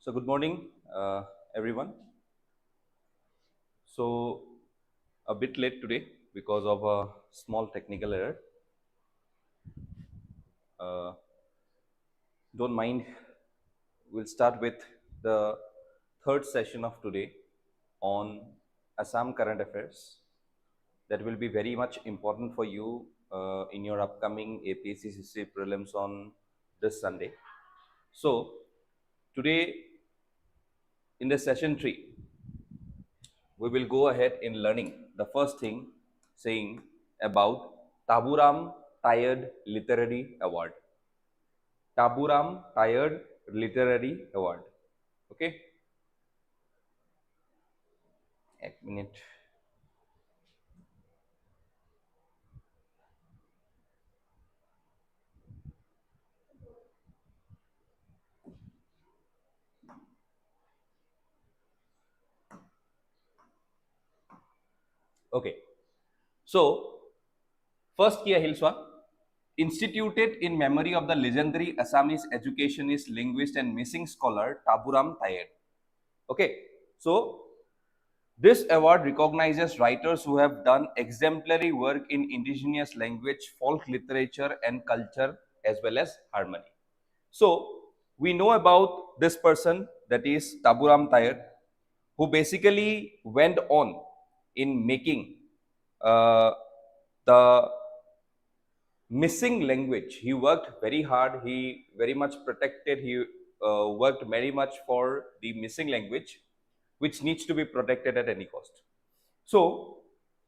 So good morning, everyone. So a bit late today because of a small technical error. Uh, don't mind. We'll start with the third session of today on Assam Current Affairs. That will be very much important for you in your upcoming APSC CCE Prelims on this Sunday. So today in the session 3, we will go ahead in learning the first thing saying about Taburam Tired Literary Award. Taburam Tired Literary Award. Okay. One minute. Okay. So, first key Hilswa, instituted in memory of the legendary Assamese educationist, linguist and missing scholar Taburam Tired. Okay. So, this award recognizes writers who have done exemplary work in indigenous language, folk literature and culture as well as harmony. So, we know about this person, that is Taburam Tayar, who basically went on in making the missing language. He worked very hard, he very much protected, he worked very much for the missing language, which needs to be protected at any cost. So,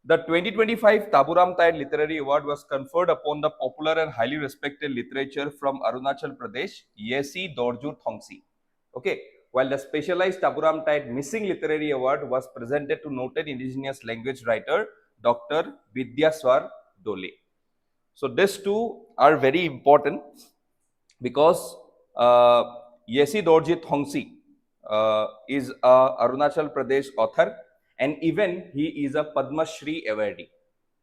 the 2025 Taburam Tayar Literary Award was conferred upon the popular and highly respected literature from Arunachal Pradesh, Yesi Dorju Thongsi. Okay, while the specialized Taburam Tayar Missing Literary Award was presented to noted indigenous language writer Dr. Vidyaswar Dole. So, these two are very important because Yesi Dorji Thongsi is a Arunachal Pradesh author, and even he is a Padma Shri awardee.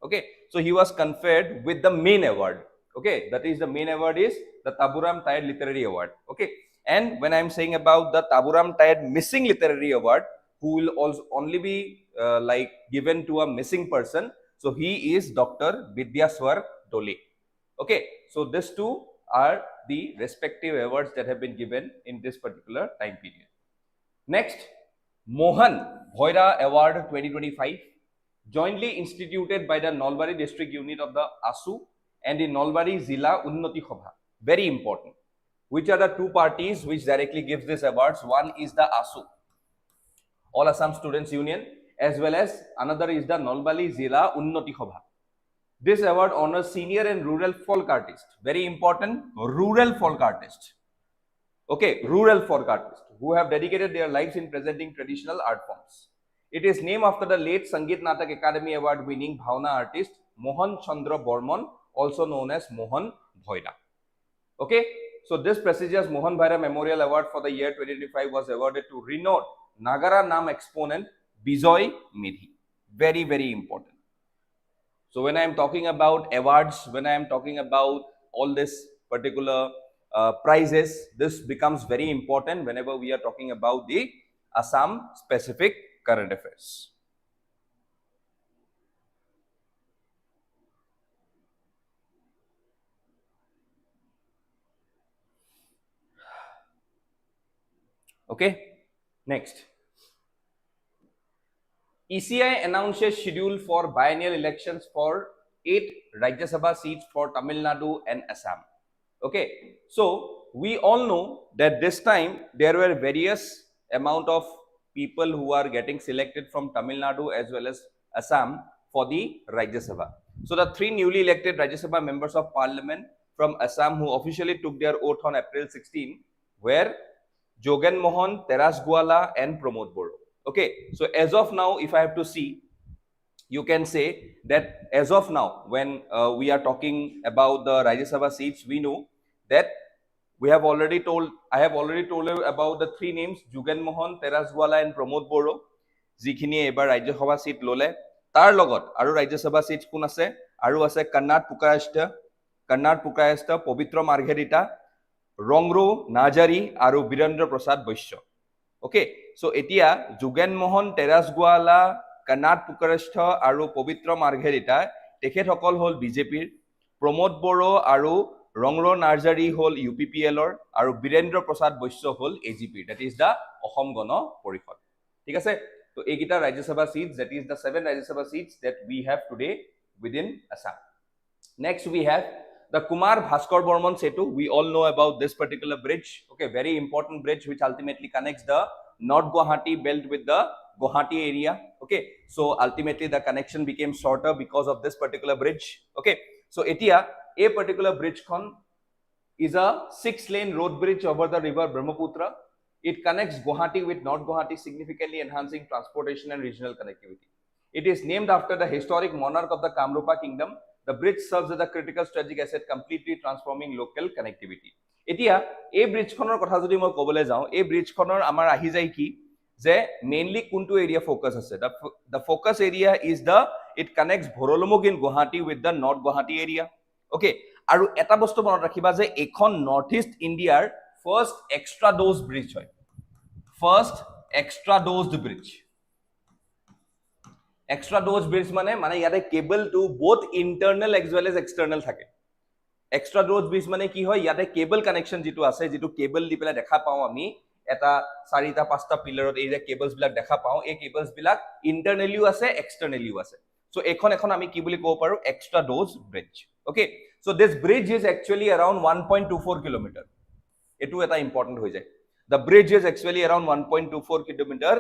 Okay, so he was conferred with the main award. Okay, that is the main award is the Taburam Tayar Literary Award. Okay, and when I am saying about the Taburam Tayar Missing Literary Award, who will also only be like given to a missing person, so he is Dr. Vidyaswar Dole. Okay, so these two are the respective awards that have been given in this particular time period. Next, Mohan Bhoira Award 2025, jointly instituted by the Nalbari district unit of the ASU and the Nalbari Zilla Unnati Sabha. Very important. Which are the two parties which directly gives these awards? One is the ASU, All Assam Students Union, as well as another is the Nalbari Zilla Unnati Sabha. This award honors senior and rural folk artists. Very important, rural folk artists. Okay, rural folk artists who have dedicated their lives in presenting traditional art forms. It is named after the late Sangeet Natak Academy Award winning Bhavna artist Mohan Chandra Bormon, also known as Mohan Bhoira. Okay, so this prestigious Mohan Bhoira Memorial Award for the year 2025 was awarded to renowned Nagara Nam exponent Bijoy Medhi. Very, very important. So when I am talking about awards, when I am talking about all this particular prizes, this becomes very important whenever we are talking about the Assam Specific Current Affairs. Okay, next. ECI announces schedule for biennial elections for 8 Rajya Sabha seats for Tamil Nadu and Assam. Okay, so we all know that this time there were various amount of people who are getting selected from Tamil Nadu as well as Assam for the Rajya Sabha. So the 3 newly elected Rajya Sabha members of parliament from Assam who officially took their oath on April 16 were Jogen Mohan, Teras Gwala and Pramod Boro. Okay, so as of now, if I have to see, you can say that as of now, when we are talking about the Rajya Sabha seats, we know that we have already told, I have already told you about the 3 names, Jugen Mohan, Teras Gwala and Pramod Boro, jikhini ebar Rajya Sabha seat lole. Tar logot, aru Rajya Sabha seats kun ase, aru ase Kannad Pukarashta, Pabitra Margherita, Rongro Najari, aru Birendra Prasad Boisho. Okay so এতিয়া যোগেন মোহন টেৰাছগোৱালা কনাট পুকাৰেষ্ঠ আৰু পবিত্ৰ মাৰ্ঘেৰিটা তেখেতসকল হ'ল বিজেপিৰ প্ৰমোদ বড়ো আৰু ৰংৰ নাৰ্জাৰী হ'ল UPPLৰ আৰু বীৰেন্দ্ৰ প্ৰসাদ বৈশ্য হ'ল AGPৰ that is the Asom Gana Parishad ঠিক আছে তো এইকেইটা Rajya Sabha seats that is the 7 Rajya Sabha seats that we have today within Assam. Next we have the Kumar Bhaskar Borman Setu. We all know about this particular bridge. Okay, very important bridge which ultimately connects the North Guwahati belt with the Guwahati area. Okay, so ultimately the connection became shorter because of this particular bridge. Okay, so etia a particular bridge con is a 6-lane road bridge over the river Brahmaputra. It connects Guwahati with North Guwahati, significantly enhancing transportation and regional connectivity. It is named after the historic monarch of the Kamrupa kingdom. The bridge serves as a critical strategic asset, completely transforming local connectivity. Etia a bridge khonor kotha jodi moi kobole jao a bridge khonor amar ahi jai ki je mainly kuntu area focus ase the focus area is the it connects Bhorolomuk in Guwahati with the North Guwahati area. Okay, aru eta bostu monot rakhiba je ekhon North East India first extra dose bridge hoy first extra dosed bridge. Extra dose bridge মানে ইয়াতে cable two both internal as well as external থাকে extra dose bridge মানে কি হয় ইয়াতে cable connection যেটো আছে যেটো কেবল দি পেলা দেখা পাও আমি এটা চাৰিটা পাঁচটা পিলাৰত এই যে কেবলস বিলাক দেখা পাও এই কেবলস বিলাক ইন্টাৰনেলিও আছে এক্সটাৰনেলিও আছে সো এখন আমি কি বুলি কব পাৰো extra dose bridge. Okay, so this bridge is actually around 1.24 kilometer. এটো এটা ইম্পৰ্টেন্ট হৈ যায়. The bridge is actually around 1.24 kilometer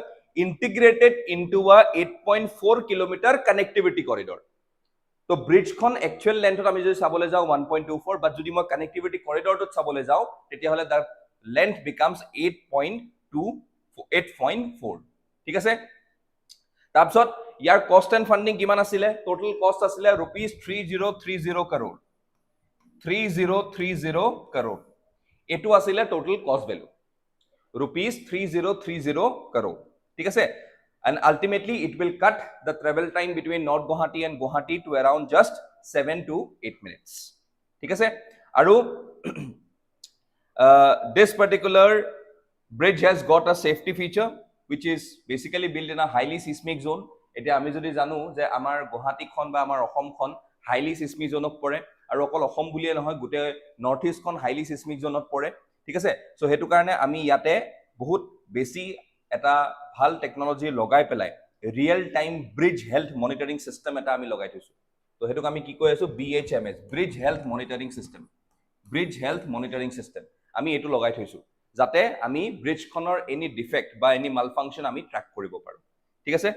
integrated into a 8.4 kilometer connectivity corridor. So bridge khon actual length ami jodi sabole jao 1.24 but jodi moi connectivity corridor tot sabole jao tetia hole the length becomes 8.4 ঠিক আছে তাৰপিছত ইয়াৰ cost and funding কিমান আছিল total cost আছিল rupees 3030 crore 3030 crore এটো আছিল total cost value rupees 3030 crore ঠিক আছে and ultimately it will cut the travel time between North Guwahati and Guwahati to around just 7 to 8 minutes ঠিক আছে আৰু this particular bridge has got a safety feature which is basically built in a highly seismic zone. Eta ami jodi janu je amar Guwahati khon ba amar Assam khon highly seismic zone ok pore aru okol Assam buliye nohoy gote North East khon highly seismic zone ok pore ঠিক আছে so hetu karone ami yate bahut beshi eta ভাল technology লগাই পেলাই real time bridge health monitoring system এটা আমি লগাই থৈছো তো হেতুক আমি কি কৈ আছো BHMS bridge health monitoring system আমি এটো লগাই থৈছো যাতে আমি ব্ৰিজ খনৰ এনি ডিফেক্ট বা এনি মালফাংচন আমি ট্ৰ্যাক কৰিব পাৰো ঠিক আছে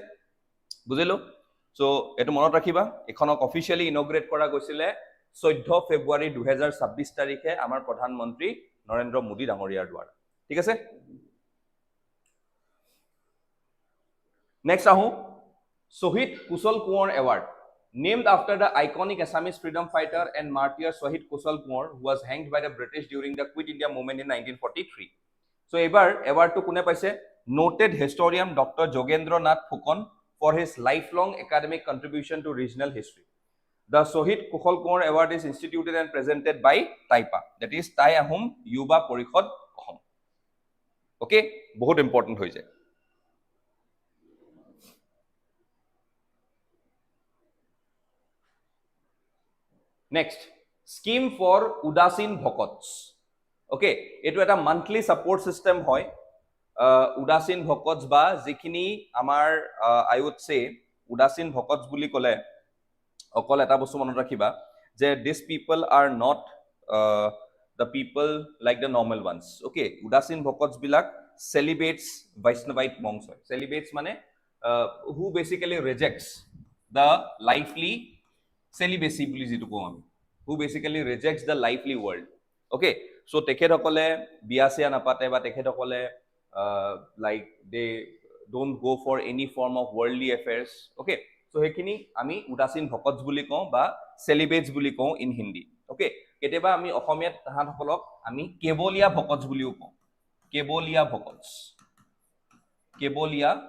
বুজিলো সো এটো মনত ৰাখিবা এখনক অফিশিয়ালি ইনগ্ৰেট কৰা গৈছিলে 14 ফেব্ৰুৱাৰী 2026 তাৰিখে আমাৰ প্ৰধানমন্ত্ৰী নৰেন্দ্ৰ মোদী ডাঙৰীয়াৰ দ্বাৰা ঠিক আছে Next ahu Shahid Kushal Kunwar Award named after the iconic Assamese freedom fighter and martyr Shahid Kushal Kunwar who was hanged by the British during the Quit India movement in 1943. So ebar award to kune paise noted historian Dr. Jogendra Nath Phukon for his lifelong academic contribution to regional history. The Shahid Kushal Kunwar Award is instituted and presented by TAIPA, that is Tai Ahom Yuba Porikhod Ahom. Okay, bahut important hoy jay. Next, scheme for Udasin Bhokots. Okay, eto eta monthly support system hoy. Udasin Bhokots ba jikhini amar I would say Udasin Bhokots buli kole okol eta bostu monot rakhiba je these people are not the people like the normal ones. Okay, Udasin Bhokots bilak celibates Vaishnavite monks hoy. Celibates mane who basically rejects the lively celibacy বুলি যেটো কম আমি who basically rejects the lively world. Okay, so তেখেতসকলে বিয়া চিয়া নাপাতে বা তেখেতসকলে like they don't go for any form of worldly affairs. Okay, so হেখিনি আমি উদাসীন ভকত বুলি কওঁ বা celibates বুলি কওঁ in Hindi. Okay, কেতিয়াবা আমি অসমীয়াত তাহাঁতসকলক আমি কেবলীয়া ভকত বুলিও কওঁ কেবলীয়া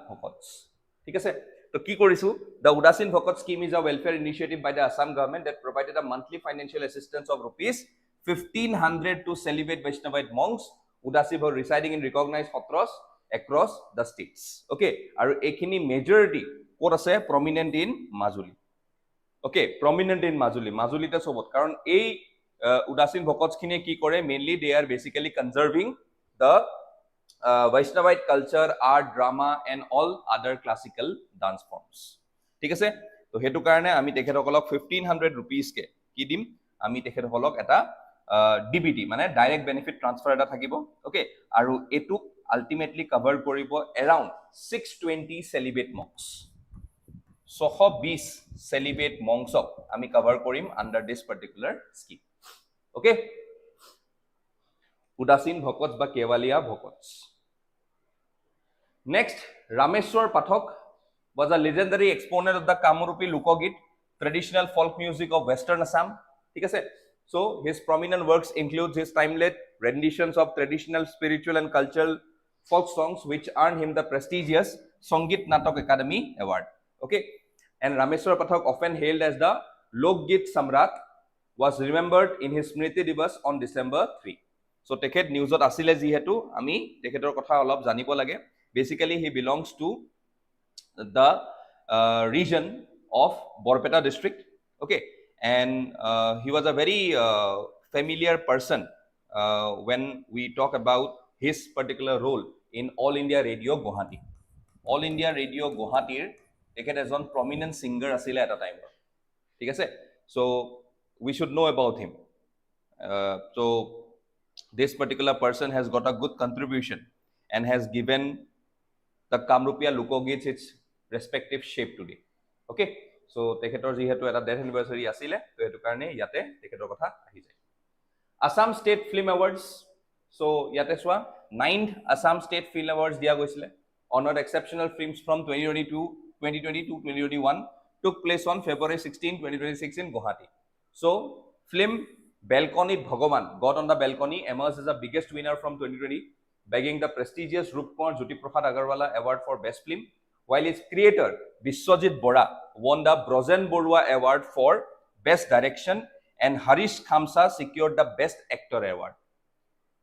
ভকত ঠিক আছে তো কি কৰিছো the Udasin Bhokat scheme is a welfare initiative by the Assam government that provided a monthly financial assistance of rupees 1500 to celibate Vaishnavite monks Udasi were residing in recognized Hotros across the states. Okay, আৰু এইখিনি majority ক'ত আছে? Prominent in Majuli. Okay, prominent in Majuli. Majulite sobot karon ei Udasin Bhokots khine ki kore, mainly they are basically conserving the Vaishnavite culture, art, drama and all other classical dance forms. ঠিক আছে, তো হেতু কাৰণে আমি তেখেতসকলক 1500 rupees কে কি দিম, আমি তেখেতসকলক এটা ডিবিটি মানে ডাইৰেক্ট বেনিফিট ট্ৰান্সফাৰ এটা থাকিব। ওকে, আৰু এটু আলটিমেটলি কভাৰ কৰিব এৰাউণ্ড 620 চেলিব্ৰেট মংকছ। 620 celibate monks আমি কভাৰ কৰিম under this particular scheme. Okay, উদাসীন ভকত বা কেৱালিয়া ভকত। Next, Rameshwar Pathak was a legendary exponent of the Kamurupi Lokagit, traditional folk music of Western Assam. ঠিক আছে, so his prominent works includes his timeless renditions of traditional, spiritual and cultural folk songs which earned him the prestigious Sangit Natak Academy Award. Okay, and Rameshwar Pathak, often hailed as the Lokgit Samrat, was remembered in his Smriti Divas on December 3. So tekhet newsot asile jihetu ami tekhetor kotha olop janibo lage. Basically he belongs to the region of Borpeta district. Okay, and he was a very familiar person when we talk about his particular role in All India Radio Guwahati. All India Radio Guwahatir tekhet ejon prominent singer asile at a time. ঠিক আছে, so we should know about him. So this particular person has got a good contribution and has given the Kamrupia Lokagits its respective shape today. Okay, so tekhetor jihetu eta death anniversary asile, to etu karone yate tekhetor kotha ahi jay. Assam State Film Awards, so yate swa 9th Assam State Film Awards dia goisile. Honored exceptional films from 2020 to 2021 took place on February 16, 2026 in Guwahati. So film Balcony Bhagavan, God on the Balcony, emerged as the biggest winner from 2020, bagging the prestigious Rupkumar Jyoti Prasad Agarwala Award for Best Film, while its creator Biswajit Bora won the Brozen Borua Award for Best Direction and Harish Khamsa secured the Best Actor Award.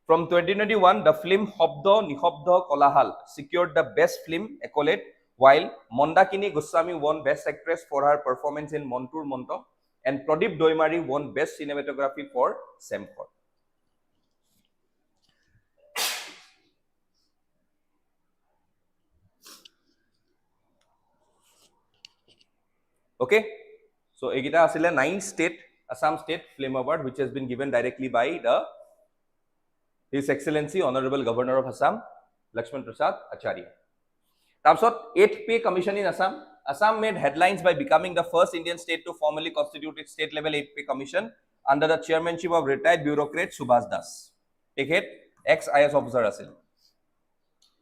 From 2021, the film Hobdo Nihobdo Kolahal secured the Best Film accolade, while Mondakini Goswami won Best Actress for her performance in Montur Monto, and Pradeep Doimari won Best Cinematography for Semkhor. Okay, so egita asile 9th state Assam State Film Award, which has been given directly by His Excellency Honorable Governor of Assam Lakshman Prasad Acharya. Tapsot 8th Pay Commission in Assam. Assam made headlines by becoming the first Indian state to formally constitute its state level 8th Pay Commission under the chairmanship of retired bureaucrat Subhas Das. Tekhet ex-IS officer asil.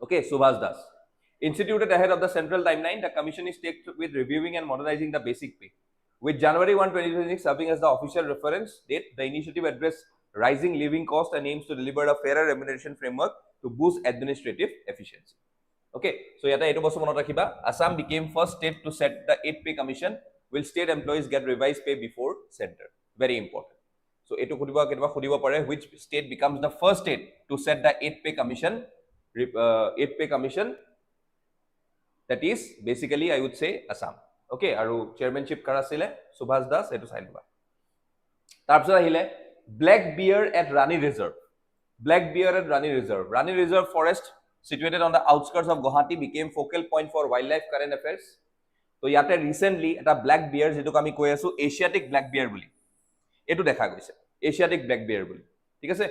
Okay, Subhas Das. Instituted ahead of the central timeline, the commission is tasked with reviewing and modernizing the basic pay. With January 1, 2026 serving as the official reference date, the initiative addressed rising living costs and aims to deliver a fairer remuneration framework to boost administrative efficiency. Okay, so yata etu bostu monot rakhiba. Assam became first state to set the 8th Pay Commission. Will state employees get revised pay before center? Very important. So etu khudibo pare, which state becomes the first state to set the 8th Pay Commission? 8th Pay Commission, that is basically I would say Assam. Okay, aru chairmanship karasile Subhas Das, etu sai liba. Tarpsot ahile Black Bear at Rani Reserve. Black Bear at Rani Reserve. Rani Reserve Forest, situated on the outskirts of Guwahati, became focal point for wildlife current affairs. So yate recently eta black bear jetu ami koi asu Asiatic black bear boli, etu dekha goise Asiatic black bear boli. Thik ase,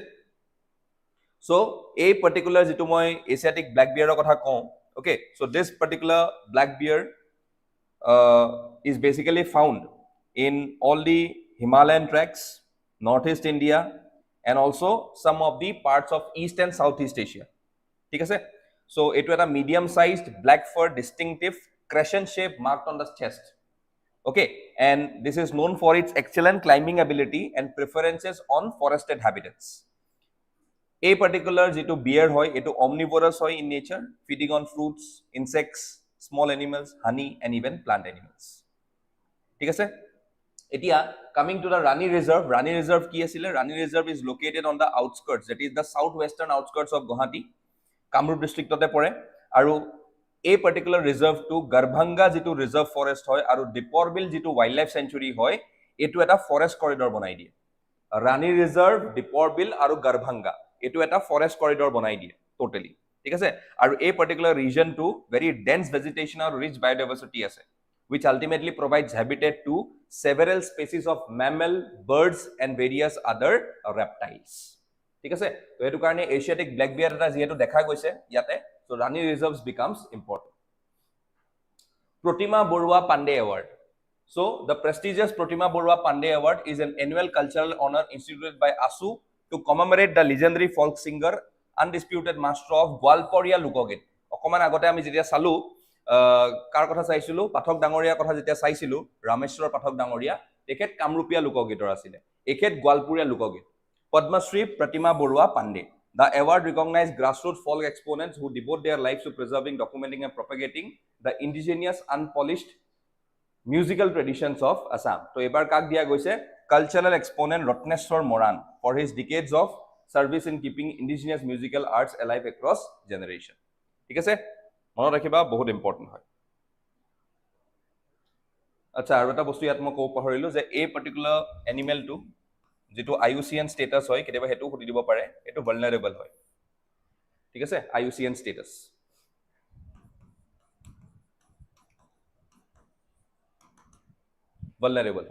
so a particular jetu moi Asiatic black bear er kotha kau. Okay, so this particular black bear is basically found in all the Himalayan tracts, Northeast India, and also some of the parts of East and Southeast Asia. ঠিক আছে, so etu eta medium sized black fur, distinctive crescent shape marked on the chest. Okay, and this is known for its excellent climbing ability and preferences on forested habitats. A particular jetu bear hoy etu omnivorous hoy in nature, feeding on fruits, insects, small animals, honey and even plant animals. ঠিক আছে, etia coming to the Rani Reserve. Rani Reserve ki asile? Rani Reserve is located on the outskirts, that is the southwestern outskirts of Guwahati, Kamrup ডিস্ট্ৰিক্টতে পৰে আৰু এই particular ৰিজাৰ্ভটো গাৰভাংগা যিটো reserve forest হয় আৰু দীপৰ বিল যিটো ৱাইল্ড লাইফ চেঞ্চুৰী হয় এইটো এটা ফৰেষ্ট কৰিডৰ বনাই দিয়ে ৰাণী ৰিজাৰ্ভ দীপৰ বিল আৰু গাৰভাংগা এইটো এটা ফৰেষ্ট কৰিডৰ বনাই দিয়ে টোটেলি ঠিক আছে আৰু এই পাৰ্টিকুলাৰ ৰিজনটো ভেৰি ডেন্স ভেজিটেশ্যন আৰু ৰিচ বায়োডাইভাৰ্চিটি আছে which ultimately provides habitat to several species of mammal birds and various other reptiles ঠিক আছে তো এটো কাৰণে এশিয়াটিক ব্ল্যাক বিয়ার এটা যেহেতু দেখা গৈছে ইয়াতে so Rani reserves becomes important Pratima Borua Pandey Award so the prestigious Pratima Borua Pandey Award is an annual cultural honor instituted by ASU to commemorate the legendary folk singer undisputed master of Gwalporia Lukogit অকমান আগতে আমি যেতিয়া চালু কাৰ কথা চাইছিলো পাঠক ডাঙৰীয়া কথা যেতিয়া চাইছিলো ৰামেশ্বৰ পাঠক ডাঙৰীয়া তেখেত কামৰূপীয়া লোকগীতৰ আছিলে এখেত গোৱালপুৰীয়া লোকগীত পদ্মশ্ৰী প্ৰতিমা Barua Pandey The award recognizes grassroots folk exponents who devote their lives to preserving, documenting, and propagating the indigenous, unpolished musical traditions of Assam. So, ebar kak diya goise cultural exponent Ratneshwar Moran for his decades of service in keeping indigenous musical arts alive across generation. ঠিক আছে মনত ৰাখিবা বহুত important হয় আচ্ছা আৰু এটা বস্তু ইয়াত মই কব পাহৰিলো যে এই পাৰ্টিকুলাৰ এনিমেলটো যেটো IUCN স্ট্যাটাস হয় কেতিয়াবা হেতু খুদি দিব পাৰে এটো ভালনাৰেবল হয় ঠিক আছে IUCN status vulnerable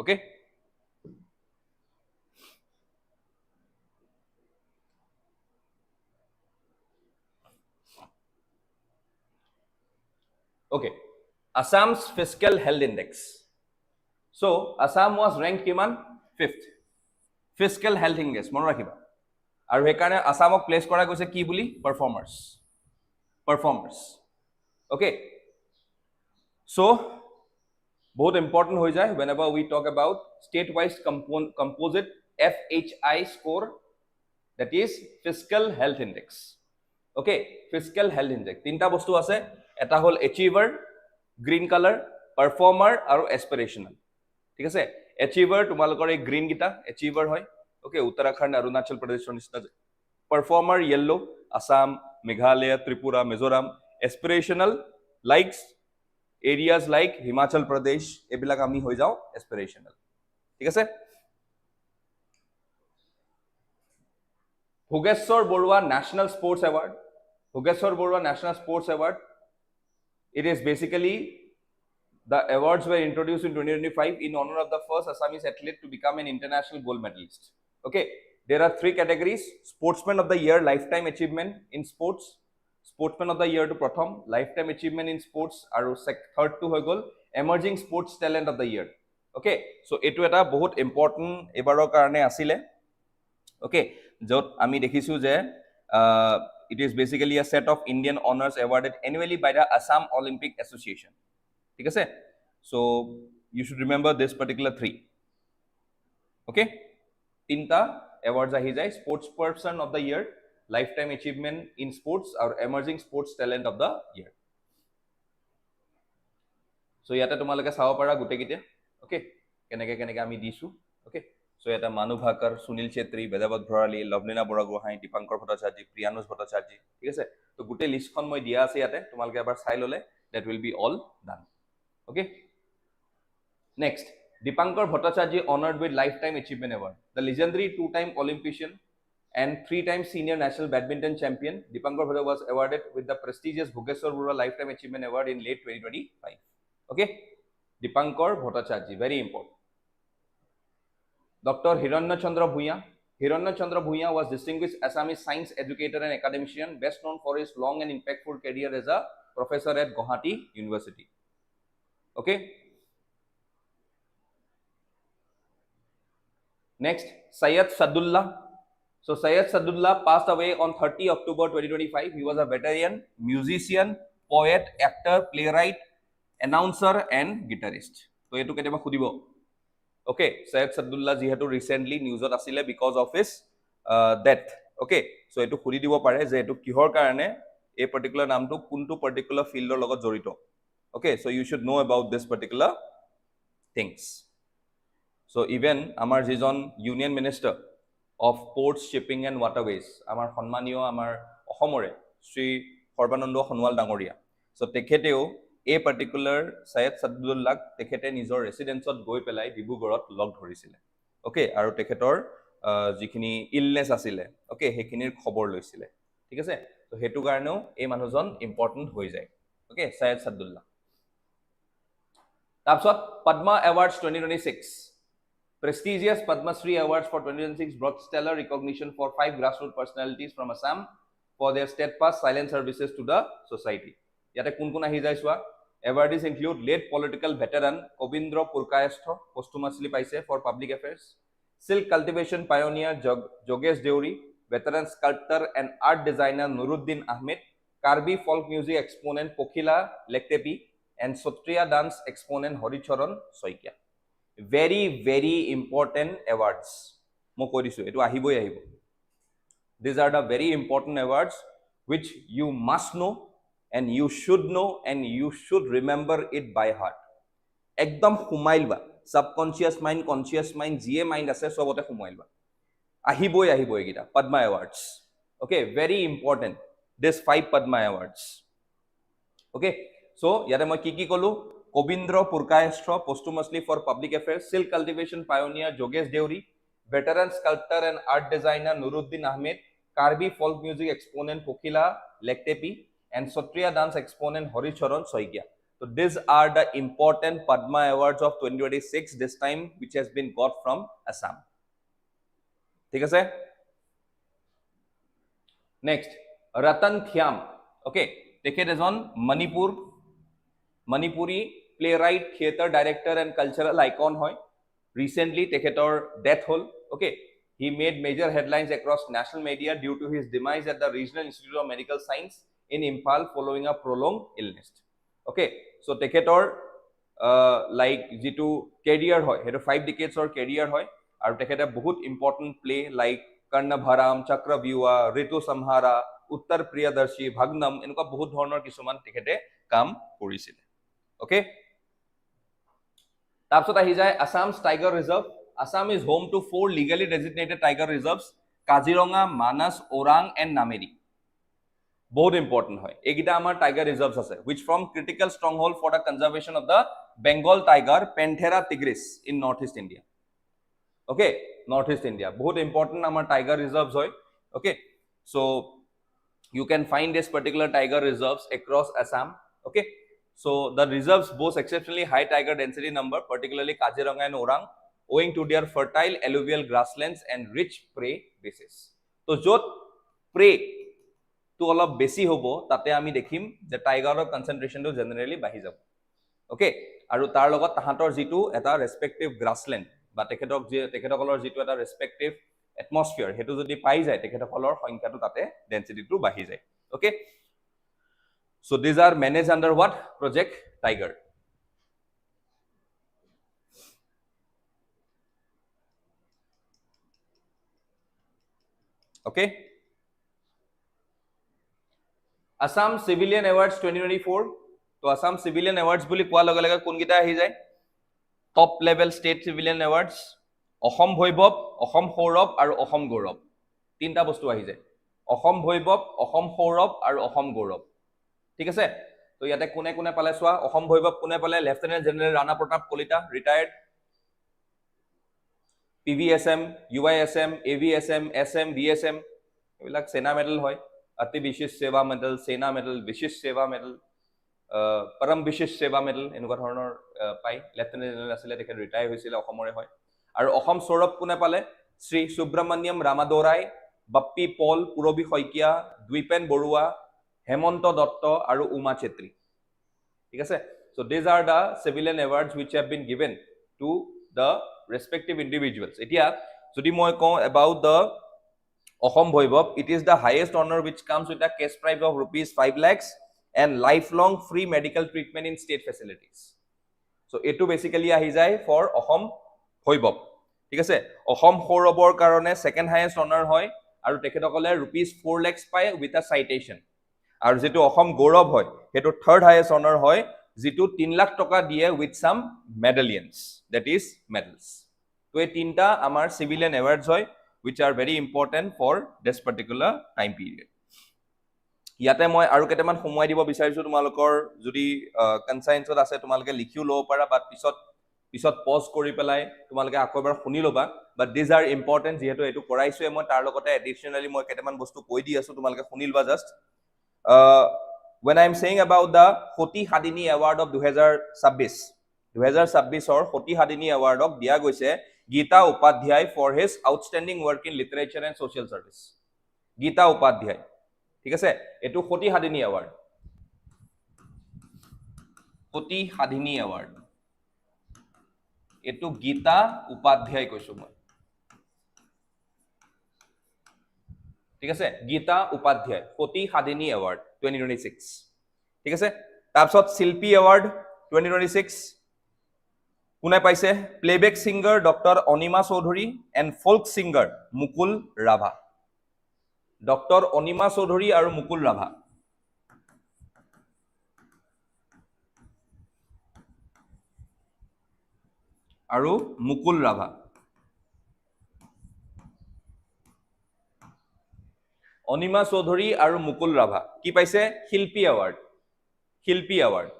okay okay Assam's fiscal health index so Assam was ranked kiman 5th fiscal health index mon rakhiba aru hekane Assamok place kora goise ki buli performers okay so both important hoi jay whenever we talk about state wise composite FHI score that is fiscal health index okay fiscal health index tinta bostu ase eta hol achiever green color performer aru aspirational ঠিক আছে achiever তোমালোকৰ এই green গিটা achiever হয় okay Uttarakhand Arunachal প্ৰদেশৰ নিচিনা performer yellow Assam Meghalaya Tripura Mizoram aspirational likes areas like Himachal Pradesh এবিলাক আমি হৈ যাও aspirational ঠিক আছে Bhugeshwar Borua National Sports Award Bhugeshwar Borua National Sports Award it is basically the awards were introduced in 2025 in honor of the first Assamese athlete to become an international gold medalist okay there are 3 categories sportsman of the year lifetime achievement in sports sportsman of the year to pratham lifetime achievement in sports aru third to hoy gol emerging sports talent of the year okay so etu eta bahut important ebaror karone asile okay jot ami dekhisu je it is basically a set of Indian honors awarded annually by the Assam Olympic Association ঠিক আছে so you should remember this particular 3 okay tinta awards ahi jay sports person of the year lifetime achievement in sports or emerging sports talent of the year so yata tumalage sawa para gute gite okay keneke ami disu okay so yata Manu Bhakar Sunil Chetri Bedabot Bhrali Lovlina Boragohai Dipankar Bhattacharya Priyanush Bhattacharya ঠিক আছে তো গুটে লিষ্টখন মই দিয়া আছে ইয়াতে তোমালকে এবাৰ চাই ললে that will be all done okay next Dipankar Bhattacharya honored with lifetime achievement award the legendary 2-time Olympian and 3-time senior national badminton champion Dipankar Bhattacharya was awarded with the prestigious Bhugeshwar Borua lifetime achievement award in late 2025 okay Dipankar Bhattacharya very important Dr Hiranya Chandra Bhuya was distinguished Assamese science educator and academician best known for his long and impactful career as a professor at Guwahati University okay next Syed Sadullah so Syed Sadullah passed away on 30 October 2025 he was a veteran musician poet actor playwright announcer and guitarist so etu keteba khudibo okay Syed Sadullah jihetu recently news ot asile because of his death okay so etu khudi dibo pare je etu kihor karone a particular naam to kuntu particular field or logot jorito okay so you should know about this particular things so even amar jijon union minister of ports, shipping and waterways. Amar Honmanio, Amar Ohomore, Sri Horbanando Honwal Dangoria. So Tekheteo, a particular Syed Sadullah, Tekhete Nizor residence of Goi Pelai, Dibugorot, logged Horisile. Okay, Aru Tekhetor, Jikini illness asile. Okay, Hekinir Khobor Luisile. ঠিক আছে তো হেতু কাৰণেও এই মানুহজন important হৈ যায় okay Syed Sadullah তাৰপিছত Padma awards 2026 prestigious Padma Shri awards for 2026 brought stellar recognition for 5 grassroots personalities from Assam for their steadfast silent services to the society yate kun kun ahi jai swa awardees include late political veteran Kobindra Purkayastha posthumously paise for public affairs silk cultivation pioneer Jogesh Deuri veteran sculptor and art designer Nuruddin Ahmed, Karbi folk music exponent Pokhila Lektepi, and Sotriya dance exponent Horicharan Soikia. Very, very important awards. These are the very important awards which you must know and you should know and you should remember it by heart. Ekdom humailba, subconscious mind, conscious mind, GA mind ase sobote humailba. Ahiboi gita Padma awards. Okay, very important. This 5 Padma awards. Okay, so yate moi ki kolu Kobindra Purkayastha posthumously for public affairs, silk cultivation pioneer Jogesh Deuri, veteran sculptor and art designer Nuruddin Ahmed, Karbi folk music exponent Pokhila Lektepi, and Sotriya dance exponent Horicharan Soikia. So these are the important Padma awards of 2026 this time which has been got from Assam. ঠিক আছে next Ratan Thiyam okay তেখেত এজন Manipuri playwright theatre director and cultural icon হয় recently তেখেতৰ death হল okay he made major headlines across national media due to his demise at the regional institute of medical science in Imphal following a prolong illness okay so তেখেতৰ like যেটো career হয় হেটো 5 ডিকেডছৰ career হয় আৰু তেখেতে বহুত important play like Karnabharam Chakravyuha Ritu Samhara Uttar Priyadarshi ভাগ্নম এনেকুৱা বহুত ধৰণৰ কিছুমান তেখেতে কাম কৰিছিল ওকে তাৰপিছত আহি যায় Assam's tiger reserve Assam is home to 4 legally designated tiger reserves Kaziranga Manas Orang and Nameri বহুত ইম্পৰ্টেন্ট হয় এইগিটা আমাৰ টাইগাৰ ৰিজাৰ্ভছ আছে which form critical stronghold for the conservation of the Bengal tiger Panthera tigris in northeast India okay northeast India बहुत important our tiger reserves hoy okay so you can find this particular tiger reserves across Assam okay so the reserves boast exceptionally high tiger density number particularly Kaziranga and Orang owing to their fertile alluvial grasslands and rich prey bases so jot prey to অলপ বেছি হ'ব তাতে আমি দেখিম যে টাইগাৰৰ কনসেন্ট্ৰেশন টো generally বাঢ়ি যাব ওকে আৰু তাৰ লগত তাহাঁতৰ যেটো এটা ৰেসপেক্টিভ গ্ৰাছলেণ্ড বা তেখেতসকলৰ যেটো এটা ৰেসপেক্টিভ এটমস্ফিয়াৰ হেতু যদি পাই যায় তেখেতসকলৰ সংখ্যাটো তাতে ডেন্সিটিটো বাঢ়ি যায় okay so these are managed under what project tiger okay Assam Civilian Awards 2024 to Assam Civilian Awards বুলি কোৱা লগে লগে কোনগিটা আহি যায় top level state civilian awards Asom Bhairav Asom Saurav আৰু অসম গৌৰৱ তিনটা বস্তু আহি যায় অসম ভৈৰৱ অসম সৌৰভ আৰু অসম গৌৰৱ ঠিক আছে তো ইয়াতে কোনে কোনে পালে সোৱা অসম ভৈৰৱ কোনে পালে lieutenant general Rana Pratap Kalita retired PVSM UISM AVSM SM VSM এইবিলাক সেনা মেডেল হয় अति विशेष सेवा मेडल सेना मेडल विशेष सेवा मेडल परम विशेष सेवा मेडल এনেকুৱা ধৰণৰ পাই লেফটেনেণ্ট জেনেৰেল আছিল তেখেত ৰিটায়াৰ হৈছিল অসমৰে হয় আৰু অসম সৌৰভ কোনে পালে শ্ৰী সুব্ৰমণ্যম ৰামাদোৰাই বাপ্পি পল পুৰবী শইকিয়া দ্বীপেন বৰুৱা হেমন্ত দত্ত আৰু উমা চেত্ৰী ঠিক আছে so these are the civilian awards which have been given to the respective individuals এতিয়া যদি মই কওঁ about the Ahom Bhoibab, it is the highest honor which comes with a cash prize of rupees 5 lakhs and lifelong free medical treatment in state facilities. So, etu basically ahi jai for Ahom Bhoibab. ঠিক আছে অসম সৌৰভৰ কাৰণে second highest অনাৰ হয় আৰু তেখেতসকলে rupees 4 lakhs পায় with a citation আৰু যেটো অসম গৌৰৱ হয় হেটো থাৰ্ড হাইয়েস্ট অনাৰ হয় যেটো 3 লাখ টকা দিয়ে with some medallions that is medals তো এই তিনটা আমাৰ সিভিলিয়ান এৱাৰ্ডছ হয় which are very important for this particular time period. ইয়াতে মই আৰু কেইটামান সময় দিব বিচাৰিছো তোমালোকৰ যদি কনসাইন্সত আছে তোমালোকে লিখিও লব পাৰা বাট পিছত পজ কৰি পেলাই তোমালোকে আকৌ এবাৰ শুনি লবা বাট দিস আৰ ইম্পৰ্টেন্ট যেহেতু এটো কৰাইছোৱে মই তাৰ লগতে এডিশনালি মই কেইটামান বস্তু কৈ দি আছো তোমালোকে শুনি লবা just when I am saying about the Hoti Hadini Award of 2026 or Hoti Hadini Award of দিয়া গৈছে Geeta Upadhyay for his outstanding work in literature and social service. Geeta Upadhyay. ঠিক আছে এটো Hoti Hadini Award. Hoti Hadini Award. এটো Geeta Upadhyay কৈছো মই. ঠিক আছে Geeta Upadhyay Hoti Hadini Award 2026 ঠিক আছে তাৰপিছত শিল্পী এৱাৰ্ড 2026 কোনে পাইছে playback singer doctor Anima Choudhury and folk singer Mukul Rabha doctor Anima Choudhury আৰু মুকুল ৰাভা আৰু মুকুল ৰাভা অনিমা চৌধুৰী আৰু মুকুল ৰাভা কি পাইছে শিল্পী এৱাৰ্ড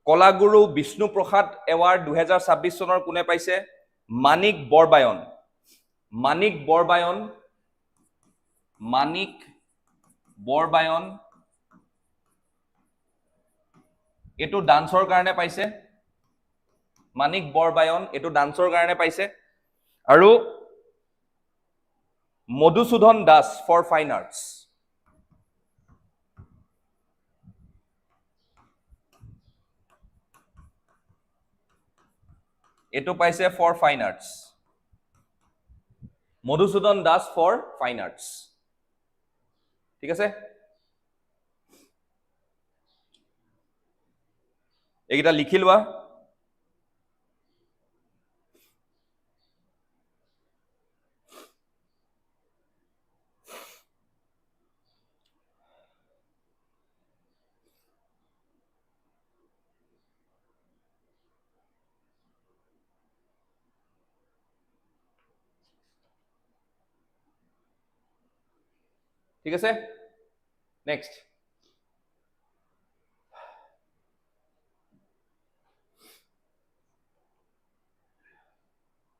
কলাগুৰু বিষ্ণু প্ৰসাদ এৱাৰ্ড 2026 চনৰ কোনে পাইছে মানিক বৰবায়ন এটো ডান্সৰ কাৰণে পাইছে মানিক বৰবায়ন এটো ডান্সৰ কাৰণে পাইছে আৰু Madhusudan Das for fine arts এটো পাইছে for fine arts Madhusudan Das for fine arts ঠিক আছে এইটা লিখি লোৱা ঠিক আছে নেক্সট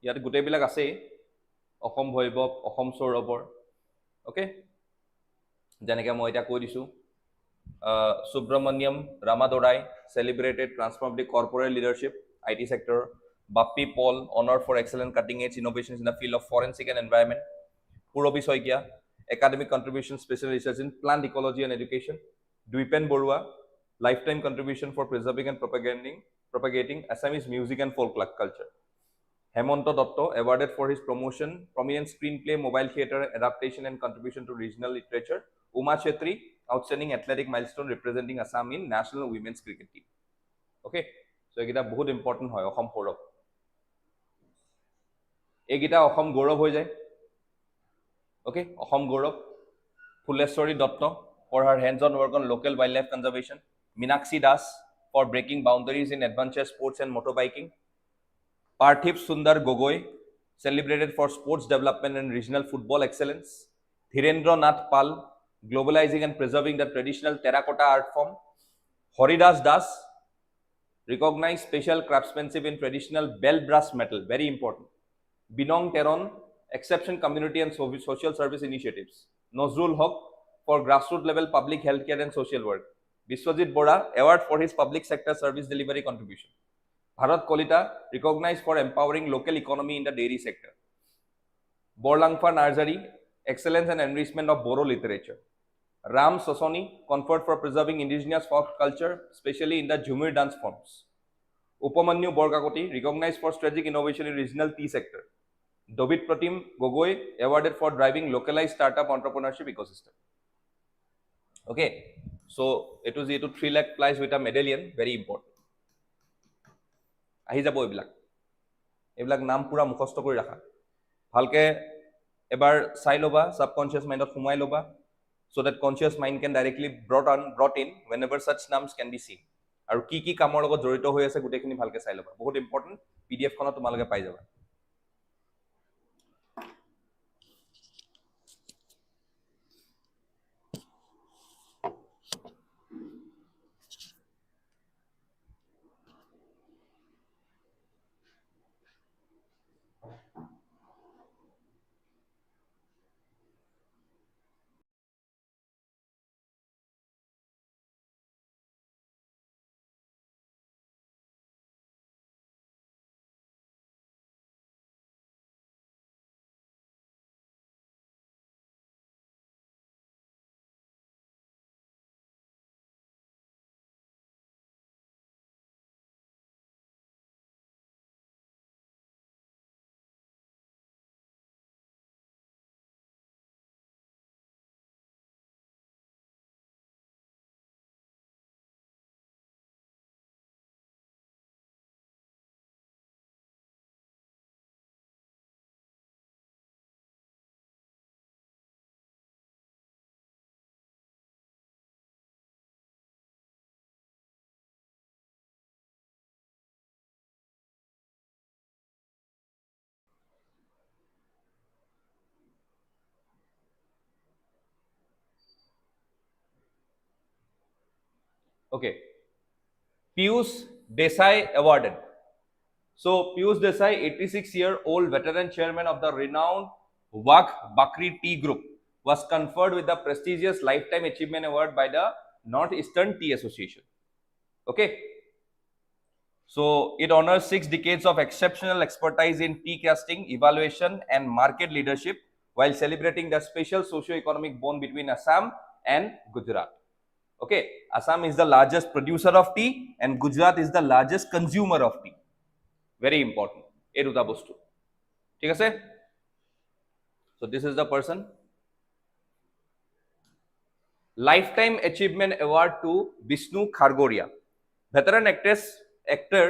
ইয়াত গোটেইবিলাক আছে অসম ভৈৰৱ অসম সৌৰভৰ ওকে যেনেকৈ মই এটা কৈ দিছো Subramaniam Ramadorai celebrated transform the corporate leadership IT sector Bappi Paul honored for excellent cutting edge innovations in the field of forensic and environment Purabi Soikia academic contribution special research in plant ecology and education Dwipen Borua lifetime contribution for preserving and propagating Assamese music and folk culture Hemonto Dotto awarded for his prominent screenplay mobile theater adaptation and contribution to regional literature Uma Chetri outstanding athletic milestone representing Assam in national women's cricket team okay so egita bahut important hoy Assam Gaurav egita Assam Gaurav hoy jay okay Assam Gaurav Phuleshwari Dotto for her hands on work on local wildlife conservation Minakshi Das for breaking boundaries in adventure sports and motorbiking Parthip Sundar Gogoi celebrated for sports development and regional football excellence Dhirendra Nath Pal globalizing and preserving the traditional terracotta art form Horidas Das recognized special craftsmanship in traditional bell brass metal very important Binong Teron exception community and social service initiatives Nozrul Haq for grassroots level public healthcare and social work Biswajit Bora award for his public sector service delivery contribution Bharat Kalita recognized for empowering local economy in the dairy sector Borlangfa Narzari excellence and enrichment of Boro literature Ram Sosoni conferred for preserving indigenous folk culture especially in the Jhumir dance forms Upamanyu Borgakoti recognized for strategic innovation in regional tea sector Dobit Pratim Gogoi awarded for driving localized startup entrepreneurship ecosystem okay so it was 3 lakh prize with a medallion very important আহি যাব এইবিলাক নাম পুৰা মুখস্থ কৰি ৰাখা ভালকে এবাৰ চাই লবা সাবকনসিয়াস মাইন্ডত সোমাই লবা so that conscious mind can directly brought in whenever such names can be seen আৰু কি কামৰ লগত জড়িত হৈ আছে গোটেইখিনি ভালকে চাই লবা বহুত ইম্পৰ্টেন্ট পিডিএফ খনত তোমালোকে পাই যাবা Okay, Piyush Desai awarded. So Piyush Desai, 86-year-old veteran chairman of the renowned Wagh Bakri Tea Group, was conferred with the prestigious Lifetime Achievement Award by the Northeastern Tea Association. Okay, so it honors 6 decades of exceptional expertise in tea casting, evaluation, and market leadership, while celebrating the special socio-economic bond between Assam and Gujarat. Okay, Assam is the largest producer of tea, and Gujarat is the largest consumer of tea. Very important. এই দুটা বস্তু ঠিক আছে so this is the person. Lifetime Achievement Award to Vishnu Khargoria. Veteran actor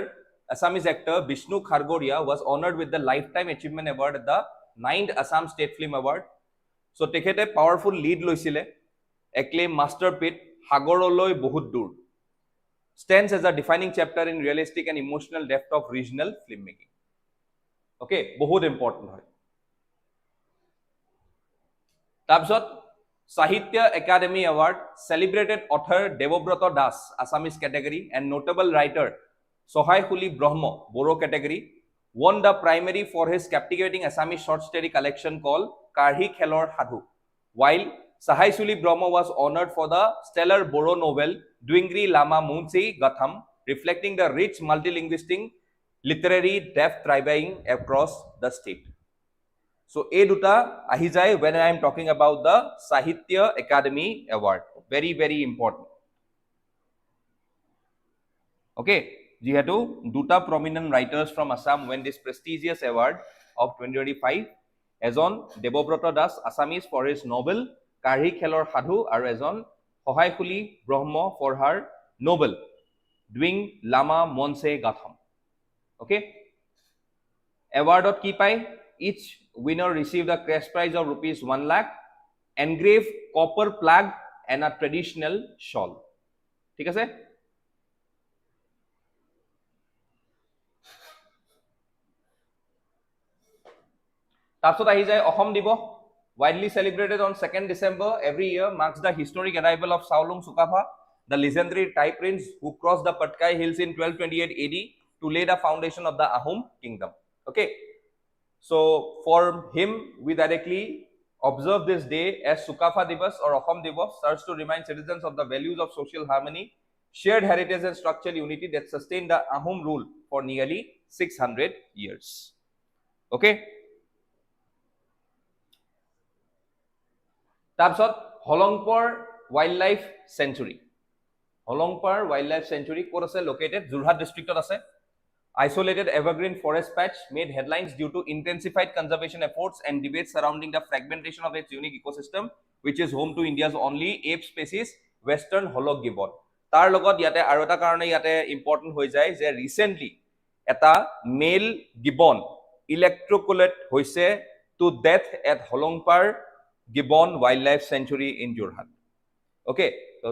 Assamese actor Vishnu Khargoria was honored with the Lifetime Achievement Award at the 9th Assam State Film Award. So tekhete powerful lead loisile acclaimed masterpiece Hagoroloi Bahut Dur stands as a defining chapter in realistic and emotional depth of regional filmmaking. Okay, bahut important hoy. Tabsot Sahitya Academy Award celebrated author Devobrata Das, Assamese category, and notable writer Sohai Huli Brahma, Boro category, won the primary for his captivating Assamese short story collection called Karhi Khelor Hadhu, while Sahai Suli Brahma was honored for the stellar Boro novel Dwingri Lama Munsi Gatham, reflecting the rich multilinguistic literary depth thriving across the state. So, A duta ahi jai when I am talking about the Sahitya Academy Award. Very, very important. Okay, jihetu duta prominent writers from Assam won this prestigious award of 2025. Ejon Devobrata Das, Assamese, for his novel Karhi Khelor Hadhu, and ejon Sohai Huli Brahma for her novel Dwing Lama Monse Gatham. Okay, awardot ki pai? Each winner received a cash prize of rupees 1 lakh, engraved copper plug, and a traditional shawl. ঠিক আছে তাৰপিছত আহি যায় অসম দিৱস widely celebrated on 2nd December every year, marks the historic arrival of Saolung Sukapha, the legendary Thai prince who crossed the Patkai hills in 1228 AD to lay the foundation of the Ahom kingdom. Okay, so for him we directly observe this day as Sukapha Divas or Ahom Divas, serves to remind citizens of the values of social harmony, shared heritage, and structural unity that sustained the Ahom rule for nearly 600 years. Okay, তাৰপিছত হলংপৰ Wildlife Sanctuary. হলংপৰ Wildlife Sanctuary ক'ত আছে? Located Jorhat districtত আছে. Isolated evergreen forest patch made headlines due to intensified conservation efforts and debates surrounding the fragmentation of its unique ecosystem, which is home to India's only ape species, Western Hollow Gibbon. তাৰ লগত ইয়াতে আৰু এটা কাৰণে ইয়াতে important হৈ যায় যে ৰিসেন্টলি এটা মেল গিবন ইলেক্ট্ৰোকুলেট হৈছে to death at Hollongapar Gibbon Wildlife Sanctuary in Jorhat. Okay, so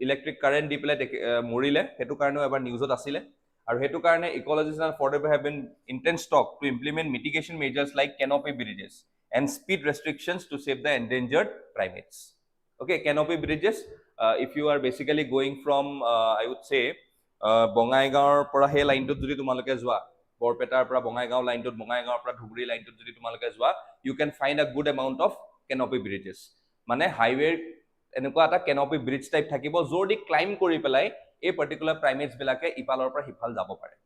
electric current di pele morile hetu karone ebar newsot asile aru hetu karone ecologists and photographers have been intense talk to implement mitigation measures like canopy bridges and speed restrictions to save the endangered primates. Okay, canopy bridges, if you are basically going from I would say Bongaigaon pora he line to jodi tumaloke joa Borpetar pora Bongaigaon line to Bongaigaon pora Dhugri line to jodi tumaloke joa, you can find a good amount of canopy bridges. মানে highway এনেকুৱা এটা canopy bridge type থাকিব জোৰদি claim কৰি পেলাই এই particular প্ৰাইমেটস বিলাকে ইপালৰ পৰা হিফাল যাব পাৰে.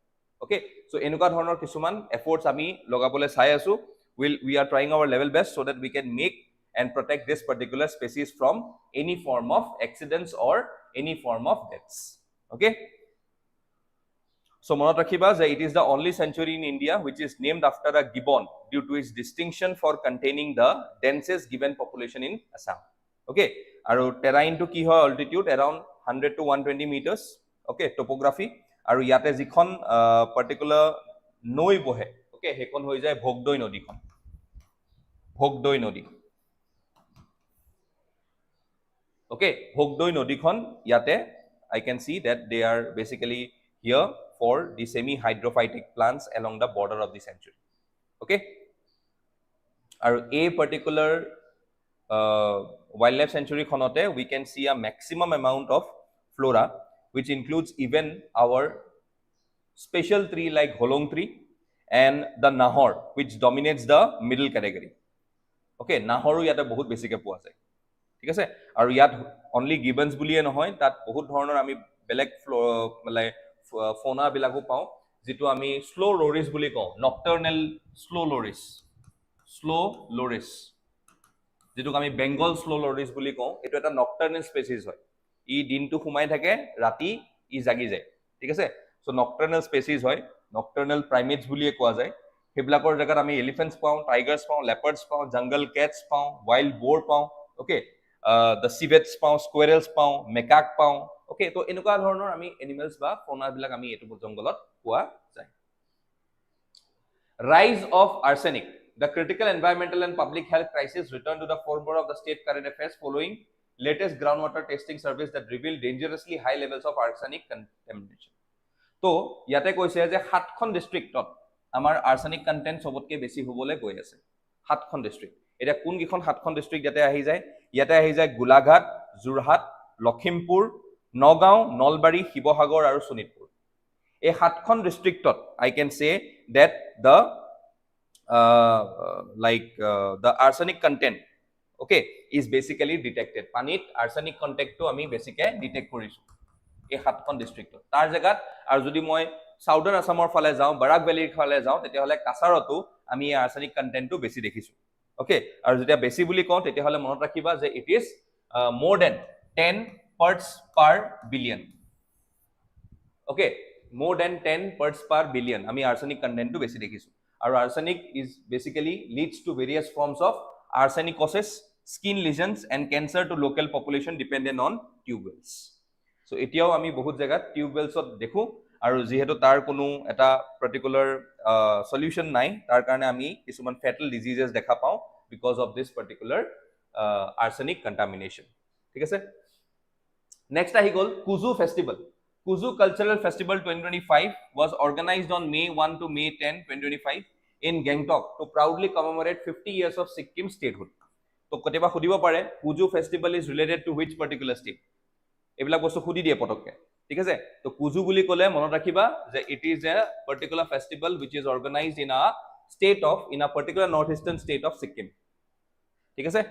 ওকে, সো এনেকুৱা ধৰণৰ কিছুমান এফৰ্টস আমি লগাবলৈ চাই আছো. We are trying our level best so that we can make and protect this particular species from any form of accidents or any form of deaths. Okay, so monot rakhiba that it is the only sanctuary in India which is named after a gibbon due to its distinction for containing the densest gibbon population in Assam. Okay, aru terrain to ki hoy altitude around 100 to 120 meters. Okay, topography aru yate jikhon particular noi bohe. Okay, hekon hoi jay Bhogdoi nodi khon. Bhogdoi nodi. Okay, Bhogdoi nodi khon yate I can see that they are basically here for the semi-hydrophytic plants along the border of the sanctuary. Okay, and a particular wildlife sanctuary khonote we can see a maximum amount of flora which includes even our special tree like holong tree and the nahor, which dominates the middle category. Okay, nahoru yata bahut besike poa jay. ঠিক আছে, আৰু ইয়াত only গিবনছ বুলিয়ে নহয়, তাত বহুত ধৰণৰ আমি বেলেগ মানে ফোনা বিলাকো পাওঁ, যিটো আমি স্লো লোৰিছ বুলি কওঁ, নক্টাৰ্নেল স্লো লোৰিছ, যেটোক আমি বেংগল স্লো লোৰিছ বুলি কওঁ। এইটো এটা নক্টাৰ্নেল স্পেচিছ হয়, ই দিনটো সোমাই থাকে, ৰাতি ই জাগি যায়। ঠিক আছে, সো নক্টাৰ্নেল স্পেচিছ হয়, নক্টাৰ্নেল প্ৰাইমেটছ বুলিয়ে কোৱা যায়। সেইবিলাকৰ জেগাত আমি এলিফেণ্টছ পাওঁ, টাইগাৰ্ছ পাওঁ, লেপাৰ্ডছ পাওঁ, জংগল কেটছ পাওঁ, ৱাইল্ড বোৰ পাওঁ। অ'কে, দ্য চিভেটছ পাওঁ, স্কুৱেৰেলছ পাওঁ, মেকাক পাওঁ। অ'কে, তো এনেকুৱা ধৰণৰ আমি এনিমেলছ বা ফৌনাবিলাক আমি এইটো জংগলত পোৱা যায়। ৰাইজ of arsenic, the critical environmental and public health crisis returned to the forefront of the state current affairs following latest groundwater testing surveys that revealed dangerously high levels of arsenic contamination. তো ইয়াতে কৈছে যে 7খন ডিস্ট্ৰিক্টত আমাৰ arsenic content সবতকে বেছি হ'বলৈ গৈ আছে। 7খন ডিস্ট্ৰিক্ট, এটা কোন কিখন 7খন ডিস্ট্ৰিক্ট ইয়াতে আহি যায়? ইয়াতে আহি যায় গোলাঘাট, যোৰহাট, লখিমপুৰ, নগাঁও, নলবাৰী, শিৱসাগৰ আৰু শোণিতপুৰ। এই 7খন ডিস্ট্ৰিক্টত আই কেন সে that the arsenic content, okay, is basically detected. Panit arsenic content to ami basically detect korisu এই 7খন ডিস্ট্ৰিক্টত। তাৰ জেগাত আৰু যদি মই সাউদাৰ্ণ আসামৰ ফালে যাওঁ, বাৰাক ভেলীৰ ফালে যাওঁ, তেতিয়াহ'লে কাছাৰতো আমি এই আৰ্ছেনিক কন্টেন্টটো বেছি দেখিছোঁ। অ'কে, আৰু যেতিয়া বেছি বুলি কওঁ তেতিয়াহ'লে মনত ৰাখিবা যে it is more than 10 parts per billion. Okay, more than 10 parts per billion আমি আৰ্ছেনিক কন্টেন্টটো বেছি দেখিছোঁ। আৰু arsenic is basically leads to various forms of arsenicosis, skin lesions and cancer to local population dependent on tube wells. So এতিয়াও আমি বহুত জায়গাত tube ওয়েলছত দেখো, আৰু যেহেতু তাৰ কোনো এটা পাৰ্টিকুলাৰ সলিউশন নাই, তাৰ কাৰণে আমি কিছুমান ফেটাল ডিজিজেস দেখা পাওঁ because of this particular arsenic contamination. ঠিক আছে, নেক্সট আহি গ'ল কুজু festival. Kuzu Cultural Festival 2025 was organized on May 1 to May 10, 2025 in Gangtok to proudly commemorate 50 years of Sikkim statehood. So, koteba khudibo pare, Kuzu Festival is related to which particular state? Ebilak bostu khudi diye potokke. ঠিক আছে, তো কুজু বুলি ক'লে মনত ৰাখিবা যে it is a particular festival which is organized in a particular northeastern state of Sikkim. ঠিক আছে,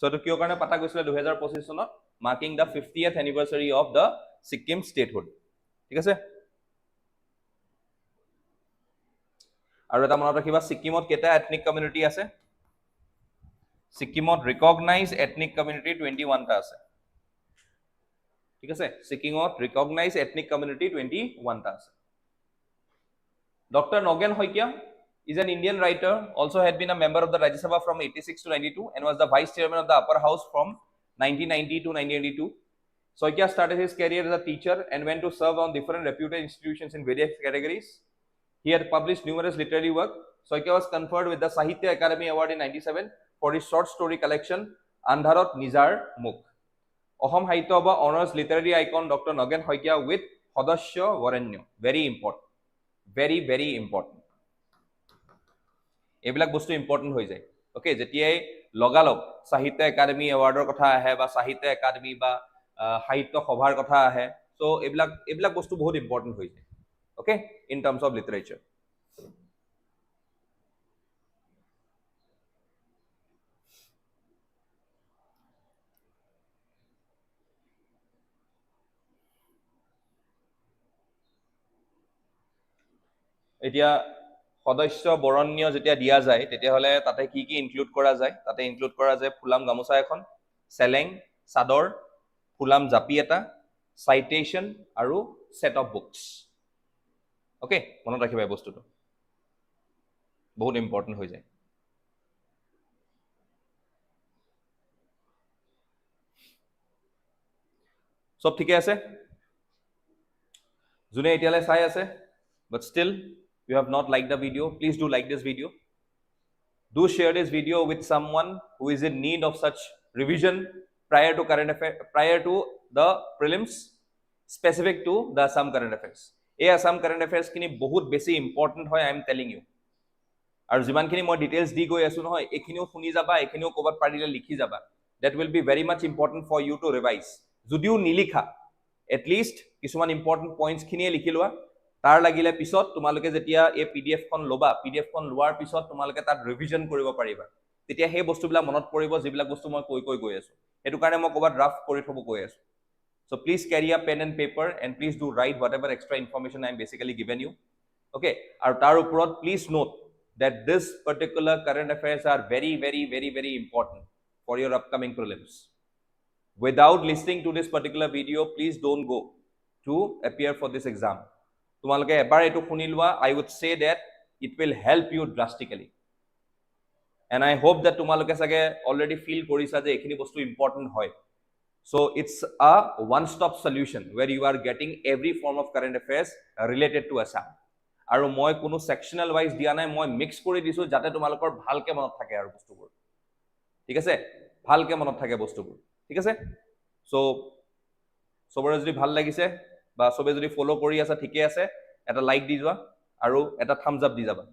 So, to kiyo karne pata goisile 2025 sonot marking the 50th anniversary of the Sikkim statehood. ঠিক আছে, আৰু এটা মনত ৰাখিবা সিকিমত কেটা এথনিক কমিউনিটি আছে? সিকিমত ৰিকগনাইজড এথনিক কমিউনিটি 21 টা আছে। ঠিক আছে, সিকিমত ৰিকগনাইজড এথনিক কমিউনিটি 21 টা আছে। Dr. Nogen Hoikia is an Indian writer, also had been a member of the Rajya Sabha from 86 to 92 and was the vice chairman of the upper house from 1990 to 1992. Soikia started his career as a teacher and went to serve on different reputed institutions in various categories. He had published numerous literary work. Soikia was conferred with the Sahitya Academy Award in 97 for his short story collection Andharot Nizar Mukh. Ahom Sahitya Sabha honors literary icon Dr. Nogen Hoikia with Hodasya Varenyo. Very important. Very, very important. এইবিলাক বস্তু important হৈ যায়। Okay, যেতিয়াই লগালগ সাহিত্য academy এৱাৰ্ডৰ কথা আহে বা সাহিত্য একাডেমি বা সাহিত্য সভাৰ কথা আহে, চ' এইবিলাক বস্তু বহুত ইম্পৰ্টেণ্ট হৈ যায়। Okay, in terms of literature. এতিয়া সদস্য বৰণ্য যেতিয়া দিয়া যায় তেতিয়াহ'লে তাতে কি কি ইনক্লুড কৰা যায়? তাতে ইনক্লুড কৰা যায় ফুলাম গামোচা এখন, চেলেং, চাদৰ, ফুলাম জাপি এটা, চাইটেশ্যন আৰু সেট অফ বুকছ। অ'কে, মনত ৰাখিবা এই বস্তুটো, বহুত ইম্পৰ্টেণ্ট হৈ যায়। সব ঠিকে আছে? যোনে এতিয়ালৈ চাই আছে but still you have not liked the video, please do like this video. Do share this video with someone who is in need of such revision prior to current affairs, prior to the prelims, specific to the Assam current affairs. এই Assam current affairs kini bahut besi important hoy, I am telling you. আৰু যিমানখিনি মই details দি গৈ আছো নহয় এইখিনিও শুনি যাবা এইখিনিও ক'ৰবাত পাৰিলে লিখি যাবা that will be very much important for you to revise যদিও নিলিখা at least কিছুমান ইম্পৰ্টেণ্ট পইণ্টছ খিনিয়ে লিখি লোৱা তাৰ লাগিলে পিছত তোমালোকে যেতিয়া এই পিডিএফ খন ল'বা পিডিএফ খন লোৱাৰ পিছত তোমালোকে তাত ৰিভিজন কৰিব পাৰিবা তেতিয়া সেই বস্তুবিলাক মনত পৰিব যিবিলাক বস্তু মই কৈ গৈ আছো সেইটো কাৰণে মই ক'ৰবাত ড্ৰাফ্ট কৰি থব কৈ আছো so please carry a pen and paper and please do write whatever extra information I am basically given you okay আৰু তাৰ ওপৰত please note that this particular current affairs are very important for your upcoming prelims without listening to this particular video please don't go to appear for this exam তোমালোকে এবাৰ এটো শুনি লোৱা I would say that it will help you drastically and I hope that তোমালোকে সাগে already feel কৰিছা যে এখিনি বস্তু important হয় so it's a one stop solution where you are getting every form of current affairs related to Assam আৰু মই কোনো sectional wise দিয়া নাই মই মিক্স কৰি দিছো যাতে তোমালোকৰ ভালকে মনত থাকে আৰু বস্তুবোৰ ঠিক আছে ভালকে মনত থাকে বস্তুবোৰ ঠিক আছে সো সবৰে যদি ভাল লাগিছে বা সবে যদি ফলো কৰি আছে ঠিকে আছে এটা লাইক দি যোৱা আৰু এটা থাম্বস আপ দি যাবা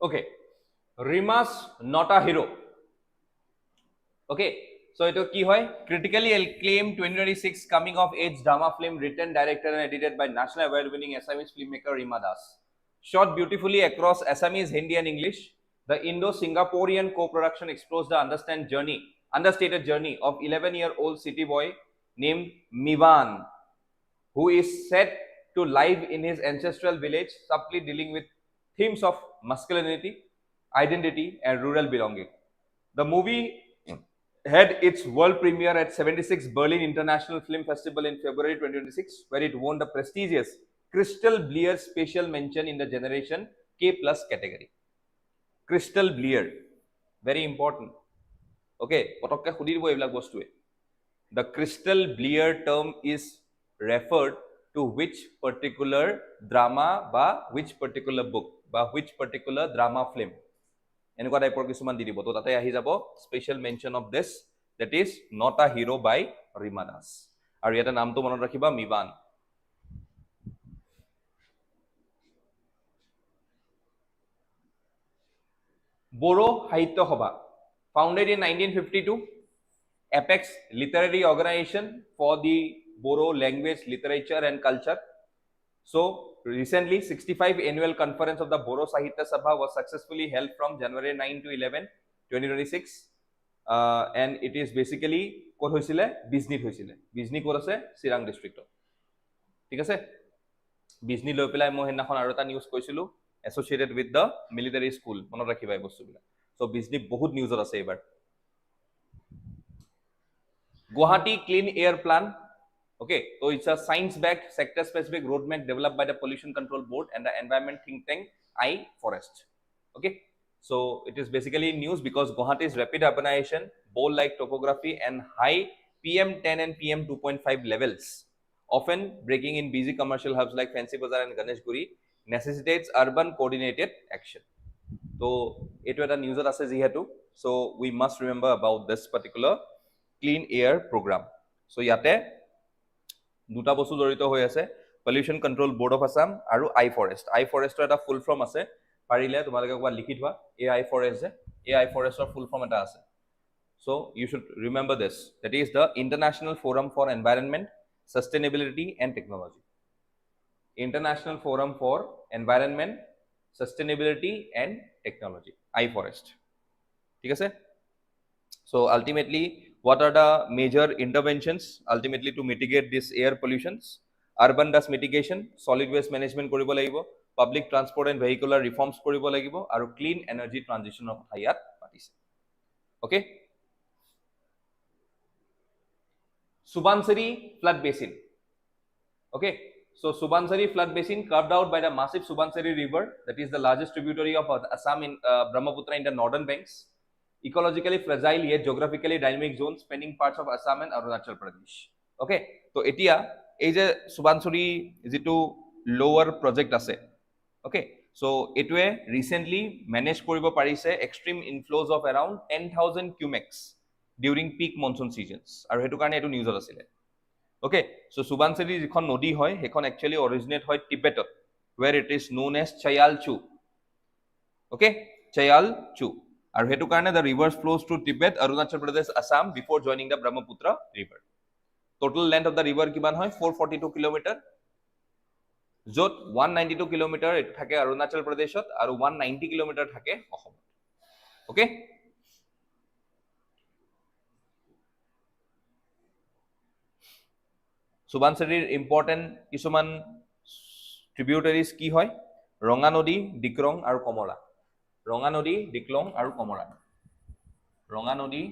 Okay, Rima's not a hero. Okay, so it ki hoy critically acclaimed 2026 coming of age drama film written, directed and edited by national award winning Assamese filmmaker Rima Das. Shot beautifully across Assamese, Hindi and English, the Indo-Singaporean co-production explores the understated journey of 11-year-old city boy named Mivan, who is set to live in his ancestral village, subtly dealing with themes of masculinity, identity, and rural belonging. The movie had its world premiere at 76 Berlin International Film Festival in February 2026, where it won the prestigious Crystal Blear Special Mention in the Generation K+ category. Crystal Blear, very important. Okay, পটককে খুদি দিব এইবিলাক বস্তুৱে the Crystal Blear term is referred to which particular drama বা which particular book বা which particular drama film এনেকুৱা টাইপৰ কিছুমান দি দিব তো তাতে আহি যাব special mention of this that is not a hero by Rima Das আৰু ইয়াতে নামটো মনত ৰাখিবা মিবান Boro Sahitya Sabha founded in 1952 apex literary organization for the Boro language literature and culture so recently 65 annual conference of the Boro Sahitya Sabha was successfully held from January 9 to 11 2026 and it is basically ক'ত হৈছিলে বিজনীত হৈছিলে বিজনী ক'ত আছে চিৰাং ডিস্ট্ৰিক্টত ঠিক আছে বিজনী লৈ পেলাই মই হেনাখন আৰু এটা নিউজ কৈছিলো associated with the military school মনত ৰাখিবা এই বস্তুবিলাক so বিজনী বহুত নিউজত আছে এবাৰ Guwahati Clean Air Plan. Okay, so it's a science-backed sector-specific roadmap developed by the Pollution Control Board and the environment think tank iForest. Okay, so it is basically news because Guwahati's rapid urbanization, bowl-like topography, and high PM10 and PM2.5 levels, often breaking in busy commercial hubs like Fancy Bazaar and Ganeshguri, necessitates urban coordinated action. So, it was a news that says so we must remember about this particular clean air program. So yate দুটা বস্তু জড়িত হৈ আছে pollution control board of Assam আৰু আই ফৰেষ্টৰ এটা ফুল form আছে পাৰিলে তোমালোকে ক'ৰবাত লিখি থোৱা এই আই ফৰেষ্ট যে এই আই ফৰেষ্টৰ ফুল ফৰ্ম এটা আছে so you should remember this that is the International Forum for Environment Sustainability and Technology International Forum for Environment Sustainability and Technology iForest ঠিক আছে so ultimately what are the major interventions ultimately to mitigate this air pollutions urban dust mitigation solid waste management কৰিব লাগিব public transport and vehicular reforms কৰিব লাগিব আৰু clean energy transition of কথা ইয়াত পাতিছে okay Subansiri flood basin okay so Subansiri flood basin carved out by the massive Subansiri river that is the largest tributary of Assam in Brahmaputra in the northern banks ecologically fragile yet geographically dynamic zone spanning parts of Assam and Arunachal Pradesh okay so etia ei je Subansiri jitu lower project ase okay so etue recently manage koribo parise extreme inflows of around 10,000 cumex during peak monsoon seasons aru hetu karone etu news asile okay so Subansiri jikhon nodi hoy hekhon actually originate hoy Tibetot where it is known as Chayalchu okay Chayalchu aru hetu karone the rivers flows through Tibet Arunachal Pradesh Assam before joining the Brahmaputra river total length of the river kiman hoy 442 kilometer jot 192 kilometer etu thake Arunachal Pradeshot aru 190 kilometer thake Assam okay Subansirir important কিছুমান tributaries কি হয় ৰঙা নদী ডিক্ৰং আৰু কমলা ৰঙা নদী ডিক্ৰং আৰু কমলা ৰঙা নদী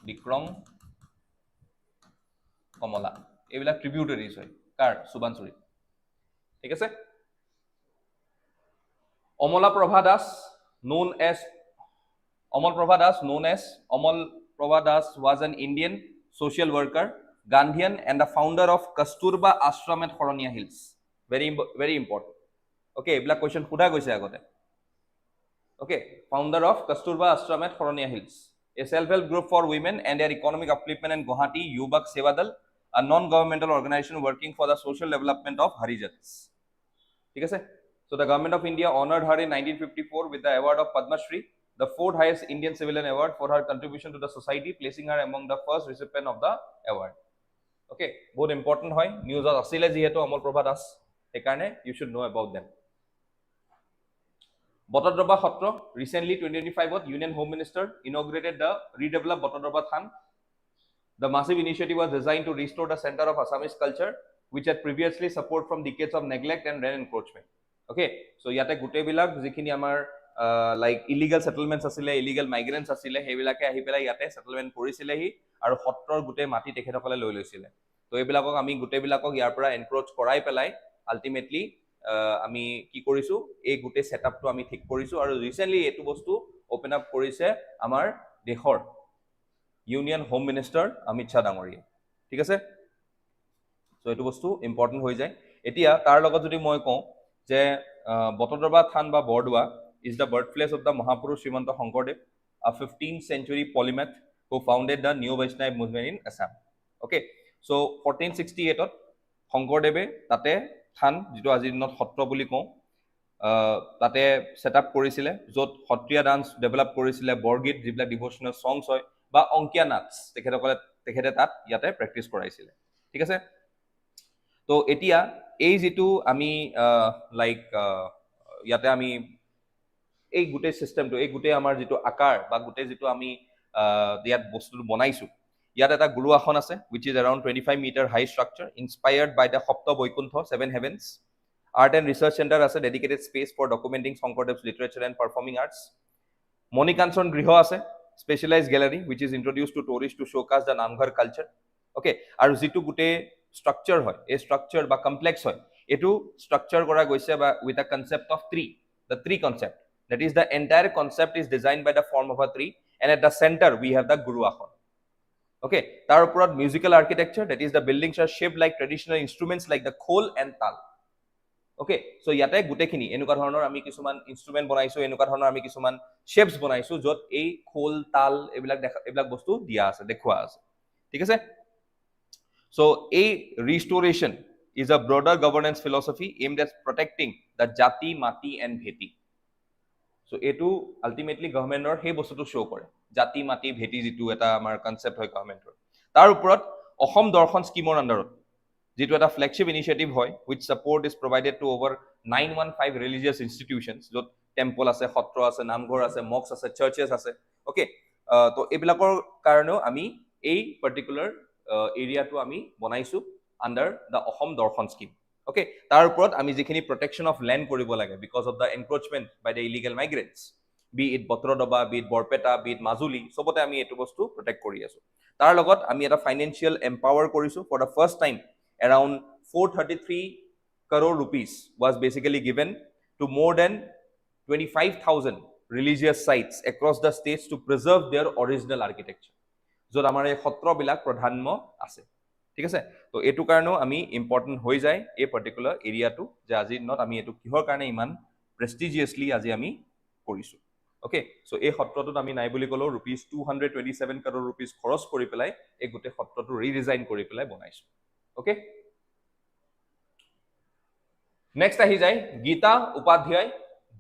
ডিক্ৰং কমলা এইবিলাক tributaries হয় কাৰ Subansiri ঠিক আছে Amala Prabha Das known as Amal Prabha Das known as Amal Prabha Das was an Indian social worker Gandhian and the founder of Kasturba Ashram at Horonia Hills. Very important. Okay, ebla question khuda goise agote. Okay, founder of Kasturba Ashram at Horonia Hills, a self-help group for women and their economic upliftment in Guwahati Yubak Sevadal, a non-governmental organization working for the social development of Harijans. ठीक है? So the government of India honored her in 1954 with the award of Padma Shri, the fourth highest Indian civilian award for her contribution to the society, placing her among the first recipient of the award. Okay, both important hoy news asile jihetu Amal Prabha Das ekarne you should know about them. Botodroba Khotra recently 2025 ot Union Home Minister inaugurated the redeveloped Botodroba Than. The massive initiative was designed to restore the center of Assamese culture which had previously suffered from decades of neglect and land encroachment. Okay, so yate gute bilak jikhini amar like illegal settlements asile illegal migrants asile hebilake ahi pelai yate settlement korisile hi aru khotror gute mati tekhetokale loi loisile to ebilakok ami gute bilakok yar pora encroach korai pelai ultimately আমি কি কৰিছো এই গুটে সেটআপটো আমি ঠিক কৰিছো আৰু recently এটো বস্তু ওপেন আপ কৰিছে আমাৰ দেশৰ union home minister Amit Shah ডাঙৰীয়া ঠিক আছে সো এটো বস্তু ইম্পৰ্টেন্ট হৈ যায় এতিয়া তাৰ লগত যদি মই কওঁ যে বটদ্ৰবা থান বা Bordowa is the birthplace of the Mahapurush Srimanta Shankardev, a 15th century polymath who founded the Neo Vaishnava movement in Assam. Okay, so 1468 ত শংকৰদেৱে তাতে থান যেটো আজিৰ দিনত সত্ৰ বুলি কওঁ তাতে সেটআপ কৰিছিলে যত সত্ৰীয়া ডান্স ডেভেলপ কৰিছিলে বৰগীত যিবিলাক ডিভোশনাল সংস হয় বা অংকিয়া নাচ তেখেতে তাত ইয়াতে প্ৰেক্টিস কৰাইছিলে ঠিক আছে তো এতিয়া এই যেটো আমি লাইক ইয়াতে আমি এই গুটে সিস্টেমটো এই গুটে আমাৰ যেটো আকাৰ বা গুটে যেটো আমি ইয়াত বস্তু বনাইছো ইয়াত এটা গুৰু আসন আছে which is around 25 meter high structure inspired by the Sapta Vaikuntha seven heavens art and research center আছে dedicated space for documenting Shankardev's literature and performing arts Monikanson griho আছে specialized gallery which is introduced to tourists to showcase the Namghar culture okay আৰু যেটো গুটে structure হয় এই structure বা complex হয় এটো structure কৰা গৈছে বা with a concept of the three concept that is the entire concept is designed by the form of a tree and at the center we have the Guru Akhon okay tar oporot musical architecture that is the buildings are shaped like traditional instruments like the khol and tal okay so yate gute khini enuka dhoroner ami kisuman instrument banaisu enuka dhoroner ami kisuman shapes banaisu jot ei khol tal ebilak bostu dia ase dekhwa ase ঠিক আছে So a restoration is a broader governance philosophy aimed at protecting the jati, mati and bheti. So etu ultimately governmentor he bostuto show kore jati, mati, bheti jitu eta amar concept hoy governmentor tar uporot Assam Darshan scheme under যেটো এটা flagship initiative হয় which support is provided to over 915 religious institutions য'ত temple আছে, সত্ৰ আছে, নামঘৰ আছে, Mox আছে, searches আছে। Okay, তো এইবিলাকৰ কাৰণেও আমি এই পাৰ্টিকুলাৰ এৰিয়াটো আমি বনাইছো আণ্ডাৰ দ্য অসম দৰ্শন স্কিম। ওকে, তাৰ ওপৰত আমি যিখিনি প্ৰটেকশ্যন অফ লেণ্ড কৰিব লাগে because of the encroachment by the illegal migrants, be it Batadrava, be it Barpeta, be it Majuli, চবতে আমি এইটো বস্তু প্ৰটেক্ট কৰি আছো। তাৰ লগত আমি এটা ফাইনেন্সিয়েল এম্পাৱাৰ কৰিছো। For the first time around 433 crore rupees was basically given to more than 25,000 religious sites across the states to preserve their original architecture. য'ত আমাৰ এই সত্ৰবিলাক প্ৰধান্য আছে। ঠিক আছে, তো এইটো কাৰণেও আমি ইম্পৰ্টেণ্ট হৈ যায় এই পাৰ্টিকুলাৰ এৰিয়াটো, যে আজি দিনত আমি এইটো কিহৰ কাৰণে ইমান প্ৰেষ্টিজিয়াছলি আজি আমি কৰিছোঁ। অ'কে, চ' এই সত্ৰটোত আমি নাই বুলি ক'লেও ₹227 crore খৰচ কৰি পেলাই এই গোটেই সত্ৰটো ৰিডিজাইন কৰি পেলাই বনাইছোঁ। Okay. Next ahi jai Geeta Upadhyay,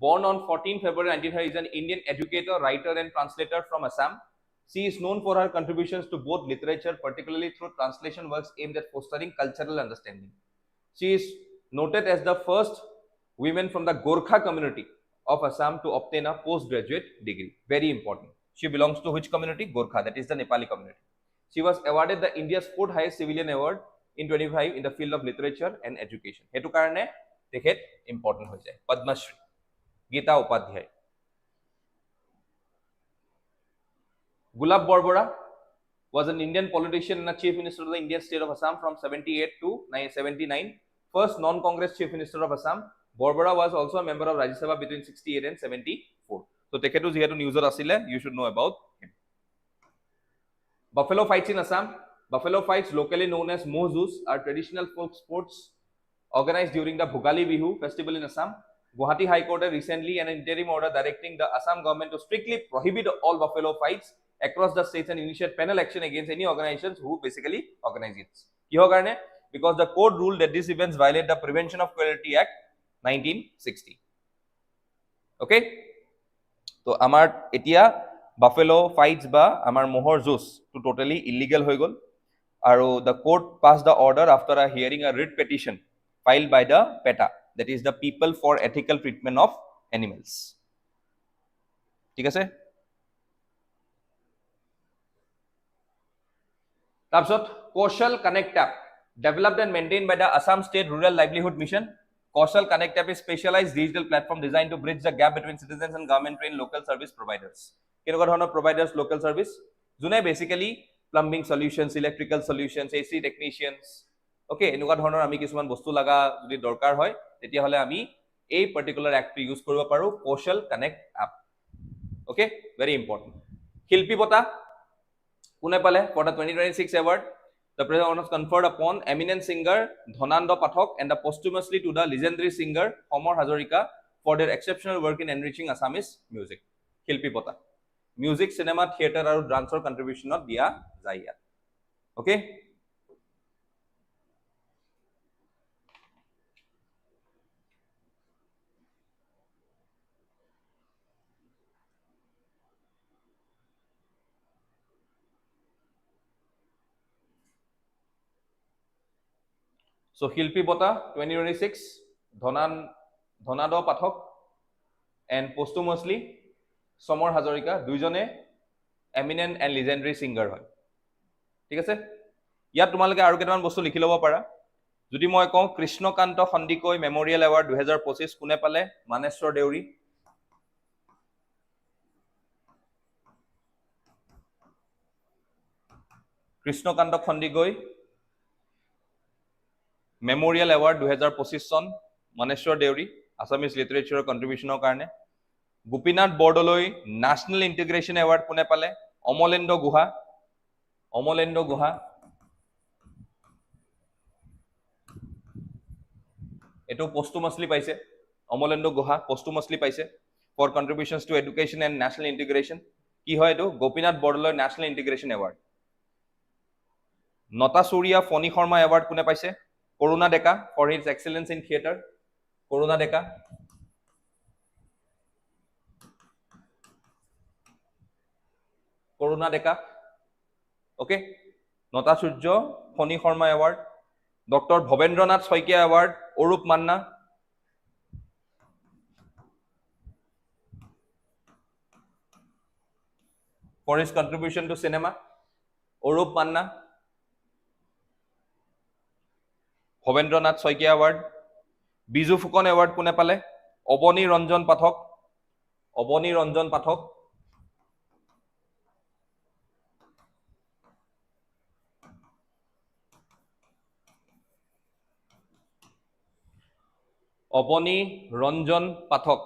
born on 14 February 1930, is an Indian educator, writer and translator from Assam. She is known for her contributions to both literature, particularly through translation works aimed at fostering cultural understanding. She is noted as the first woman from the Gorkha community of Assam to obtain a postgraduate degree. Very important. She belongs to which community? Gorkha, that is the Nepali community. She was awarded the India's 4th highest civilian award in 25 in the field of literature and education. Hetu karone tekhet important hoy jay. Padma Shri Geeta Upadhyay. Gulab Borbora was an Indian politician and a chief minister of the Indian state of Assam from 78 to 79. First non-Congress chief minister of Assam. Borbora was also a member of Rajya Sabha between 68 and 74. So tekhetu jihetu newsor asile, you should know about him. Buffalo fights in Assam. Buffalo fights, locally known as Mohjus, are traditional folk sports organized during the Bhogali Bihu festival in Assam. Guwahati High Court recently an interim order directing the Assam government to strictly prohibit all buffalo fights across the states and initiate penal action against any organizations who basically organize it. Kiho karone? Because the court ruled that these events violate the Prevention of Cruelty Act 1960. Okay? So amar etia buffalo fights ba amar mohor jus to totally illegal hoy gol. Aru the court passed the order after a hearing a writ petition filed by the PETA, that is the People for Ethical Treatment of Animals. ঠিক আছে, তাৰপিছত Kaushal Connect app developed and maintained by the Assam State Rural Livelihood Mission. Kaushal Connect app is specialized digital platform designed to bridge the gap between citizens and government trained local service providers. কেনেকুৱা ধৰণৰ providers local service? যোনে basically plumbing solutions, electrical solutions, AC technicians, okay, এনেকুৱা ধৰণৰ আমি কিছুমান বস্তু লাগা যদি দৰকাৰ হয় তেতিয়া হলে আমি এই পাৰ্টিকুলাৰ এপটো ইউজ কৰিব পাৰো, Kaushal Connect app. Okay, very important. শিল্পী বঁটা কোনে পালে? For the 2026 award, the president was conferred upon eminent singer Dhananda Pathak and the posthumously to the legendary singer Homer Hazarika for their exceptional work in enriching Assamese music. শিল্পী বঁটা music, cinema, theatre আৰু ডান্সৰ কন্ট্ৰিবিউশনত দিয়া যায় ইয়াত। Okay, so শিল্পী বঁটা 2026 ধনাদ পাঠক and posthumously Homer Hazarika, দুইজনে এমিনেন্ট এণ্ড লিজেণ্ডাৰী সিংগাৰ হয়। ঠিক আছে, ইয়াত তোমালোকে আৰু কেইটামান বস্তু লিখি ল'ব পাৰা। যদি মই কওঁ কৃষ্ণকান্ত সন্দিকৈ মেমৰিয়েল এৱাৰ্ড 2025 কোনে পালে? মানেশ্বৰ দেউৰী। কৃষ্ণকান্ত সন্দিকৈ মেমৰিয়েল এৱাৰ্ড 2025 চন, মানেশ্বৰ দেউৰী, আছামিজ লিটাৰেচাৰৰ কন্ট্ৰিবিউশনৰ কাৰণে। Gopinath Bordoloi national integration award কোনে পালে? অমলেন্দ্ৰ গুহা। অমলেন্দ্ৰ গুহা এটো পোস্টুমাসলি পাইছে। অমলেন্দ্ৰ গুহা পোস্টুমাসলি পাইছে for contributions to education and national integration. কি হয় এটো? Gopinath Bordoloi national integration award. Nata Surya Phani Sharma award কোনে পাইছে? Karuna Deka for his excellence in theatre. Karuna Deka. Karuna Deka. Okay, Nata Surya Phani Sharma award. Doctor Bhabendranath Saikia award Arup Manna. For his contribution to cinema Arup Manna. Bhabendranath Saikia award. Biju Phukan award কোনে পালে? অৱনী ৰঞ্জন পাঠক। অৱনী ৰঞ্জন পাঠক। অৱনী ৰঞ্জন পাঠক,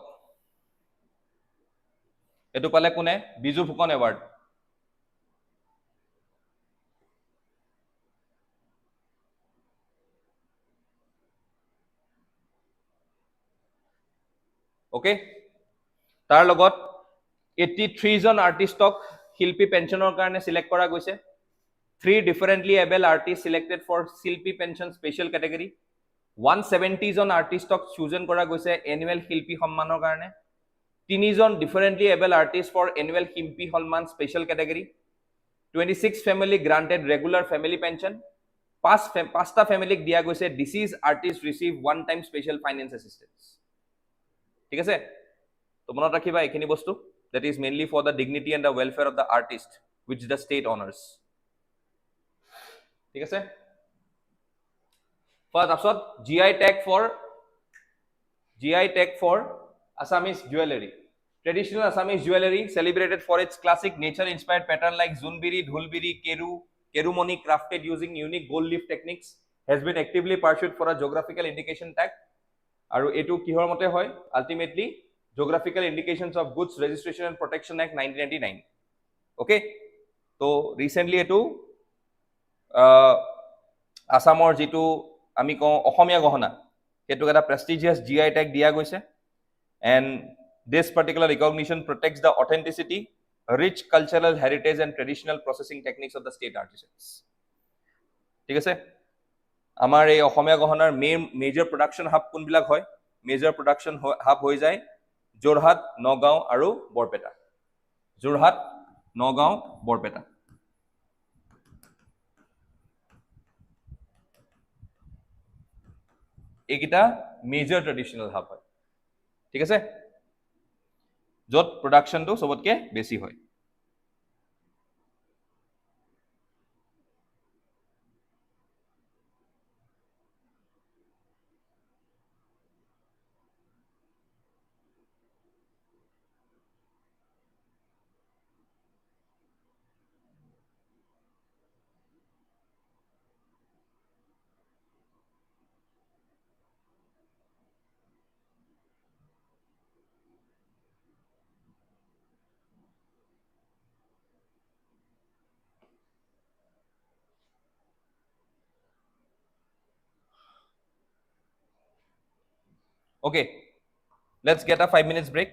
এইটো পালে কোনে? বিজু ফুকন এৱাৰ্ড। ওকে, তাৰ লগত 83 জন আৰ্টিষ্টক শিল্পী পেঞ্চনৰ কাৰণে সিলেক্ট কৰা গৈছে। 3 differently able artist selected for শিল্পী পেঞ্চন স্পেচিয়েল কেটেগৰী। 170 জন আৰ্টিষ্টক চুজন কৰা গৈছে এনুৱেল শিল্পী সন্মানৰ কাৰণে। 3 জন differently able artist for annual শিল্পী সন্মান special category. 26 family granted regular family pension. 5টা ফেমিলিক দিয়া গৈছে deceased artist receive one time special finance assistance. ঠিক আছে, তো মনত ৰাখিবা এইখিনি বস্তু। that is mainly for the dignity and the welfare of the artist which the state honors. ঠিক আছে, তাৰপিছত GI tag for Assamese jewelry. Traditional Assamese jewelry celebrated for its classic nature inspired pattern like Zunbiri, Dhulbiri, Kerumoni crafted using unique gold leaf techniques has been actively pursued for a geographical indication tag. আৰু এইটো কিহৰ মতে হয়? Ultimately geographical indications of goods registration and protection act 1999। Okay, তো recently এইটো আছামৰ যিটো আমি কওঁ অসমীয়া গহনা, সেইটোক এটা প্ৰেষ্টিজিয়াছ GI টেগ দিয়া গৈছে। And this particular recognition protects the authenticity, rich cultural heritage and traditional processing techniques of the state artisans. ঠিক আছে, আমাৰ এই অসমীয়া গহনাৰ মেজৰ প্ৰডাকশ্যন হাব কোনবিলাক হয়? মেজৰ প্ৰডাকশ্যন হাব হৈ যায় যোৰহাট, নগাঁও আৰু বৰপেটা। যোৰহাট, নগাঁও, বৰপেটা। এইকেইটা মেজৰ ট্ৰেডিশ্যনেল হাব হয়। ঠিক আছে, য'ত প্ৰডাকশ্যনটো চবতকে বেছি হয়। Okay, let's get a 5 minutes break.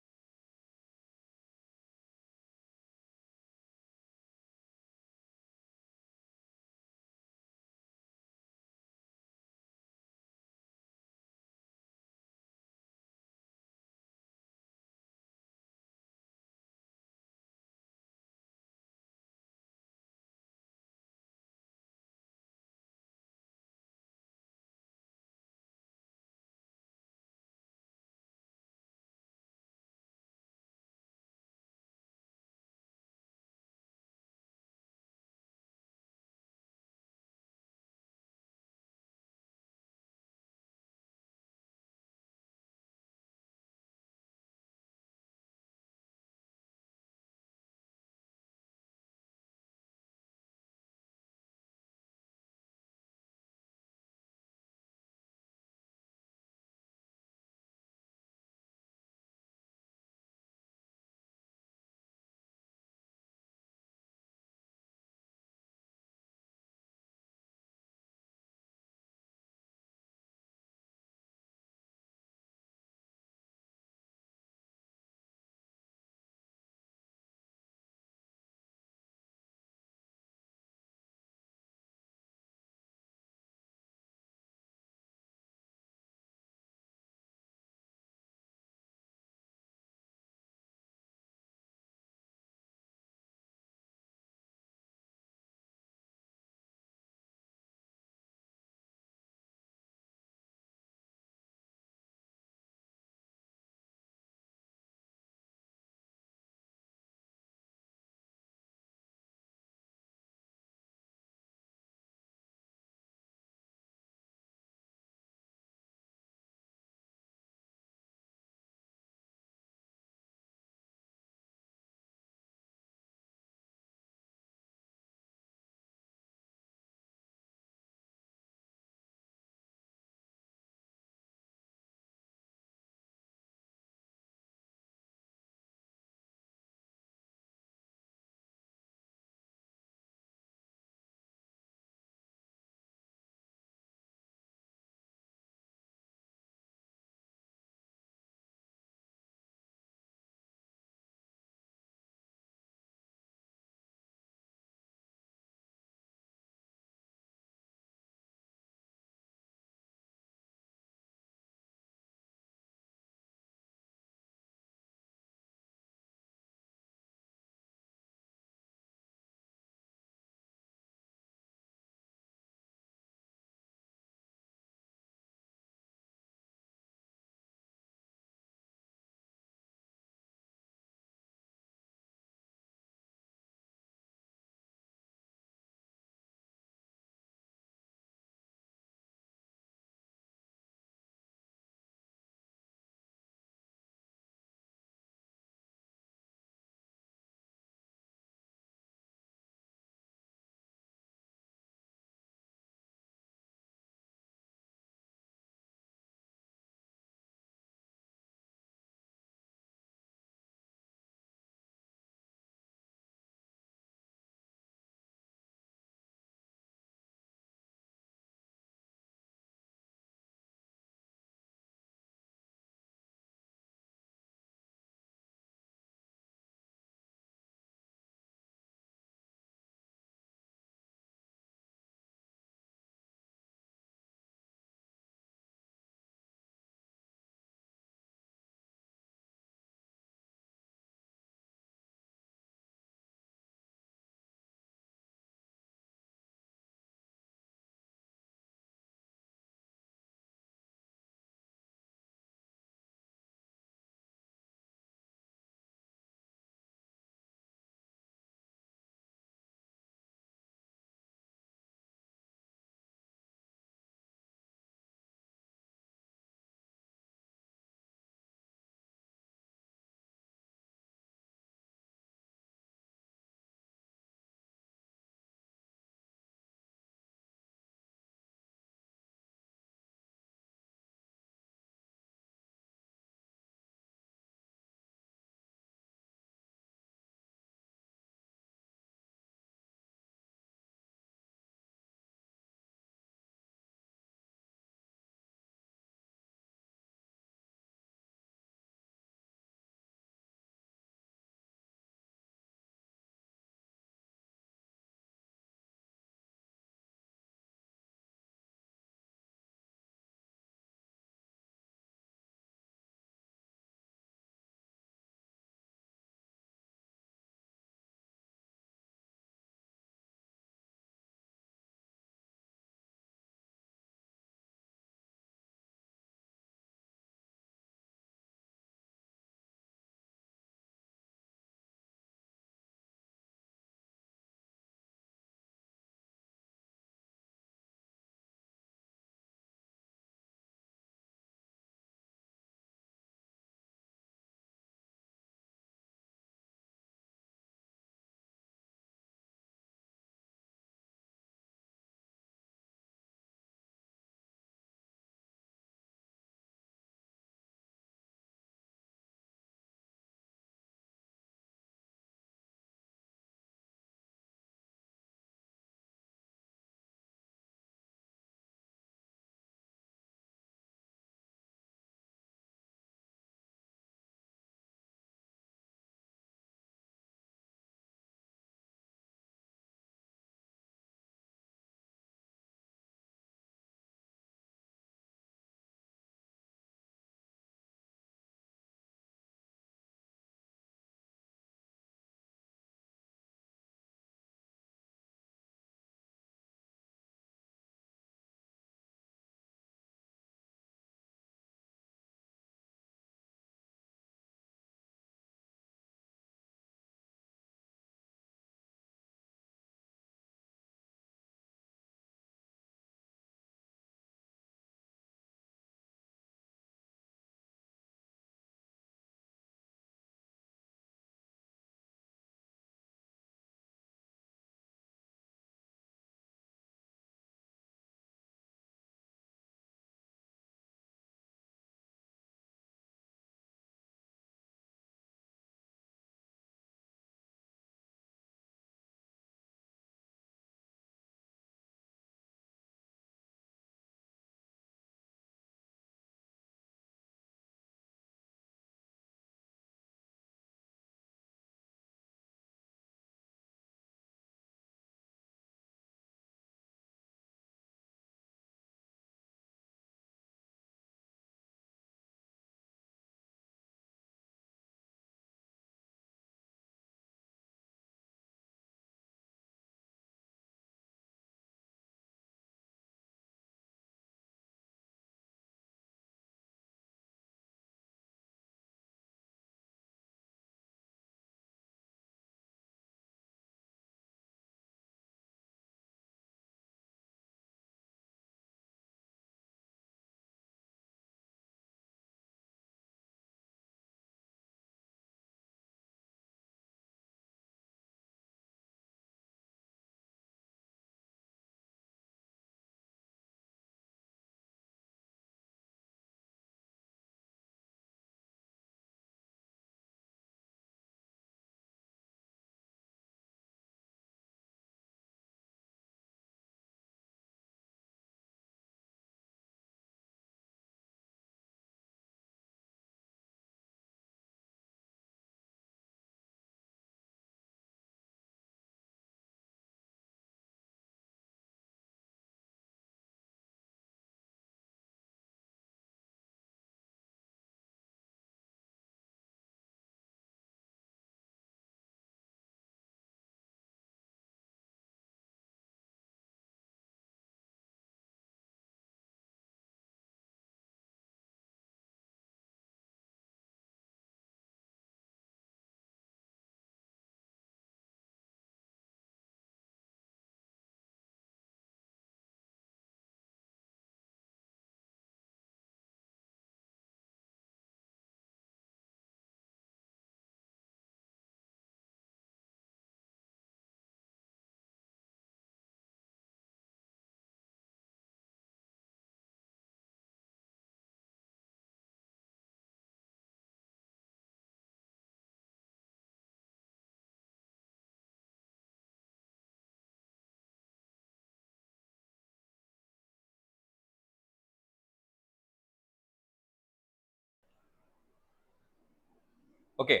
Okay,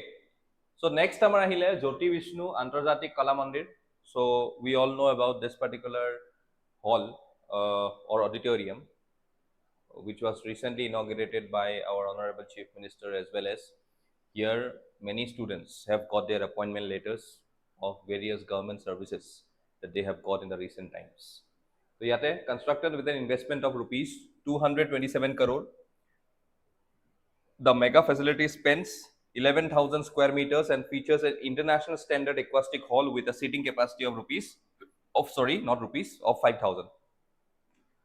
so next আমাৰ আহিলে জ্যোতি বিষ্ণু আন্তৰ্জাতিক কলা মন্দিৰ. So we all know about this particular hall or auditorium, which was recently inaugurated by our honorable chief minister, as well as here many students have got their appointment letters of various government services that they have got in the recent times. So yate constructed with an investment of rupees 227 crore. The mega facility spans 11,000 square meters and features an international standard acoustic hall with a seating capacity of 5,000.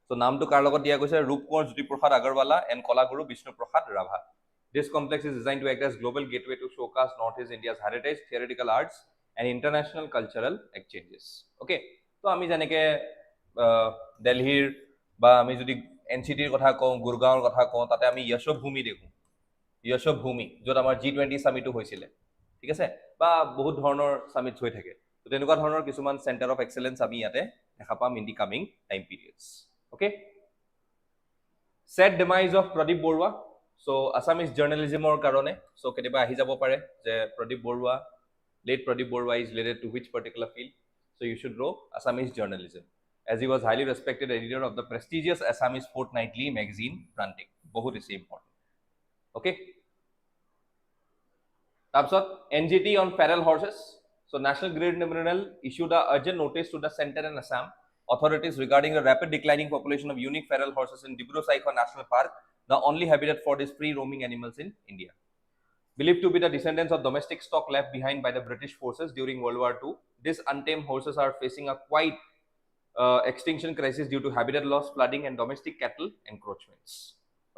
So নামটো কাৰ লগত দিয়া গৈছে? Rupkonwar Jyotiprasad Agarwala and Kalaguru Bishnuprasad Rabha. This complex is designed to act as global gateway to showcase Northeast India's heritage, theoretical arts and international cultural exchanges. Okay, so আমি যেনেকে দিল্লীৰ বা আমি যদি এনচিটিৰ কথা কওঁ, গুৰগাঁৱৰ কথা কওঁ, তাতে আমি যশোভূমি দেখোঁ, যশোভূমি, য'ত আমাৰ G20 সামিটো হৈছিলে, ঠিক আছে, বা বহুত ধৰণৰ সামিটছ হৈ থাকে. তো তেনেকুৱা ধৰণৰ কিছুমান চেণ্টাৰ অফ এক্সেলেঞ্চ আমি ইয়াতে দেখা পাম in the coming time periods. Okay, sad demise of Pradeep Borua. So Assamese journalism or karone, so ketiba ahi jabo pare je Pradeep Borua, late Pradeep Borua is related to which particular field. So you should know Assamese journalism, as he was highly respected editor of the prestigious Assamese fortnightly magazine Prantik. Bahut is important. Okay, tapsot NGT on feral horses. So National Grid Tribunal issued a urgent notice to the center and Assam authorities regarding the rapid declining population of unique feral horses in Dibru-Saikhowa National Park, the only habitat for these free roaming animals in India. Believed to be the descendants of domestic stock left behind by the British forces during World War II, these untamed horses are facing a quite extinction crisis due to habitat loss, flooding and domestic cattle encroachments.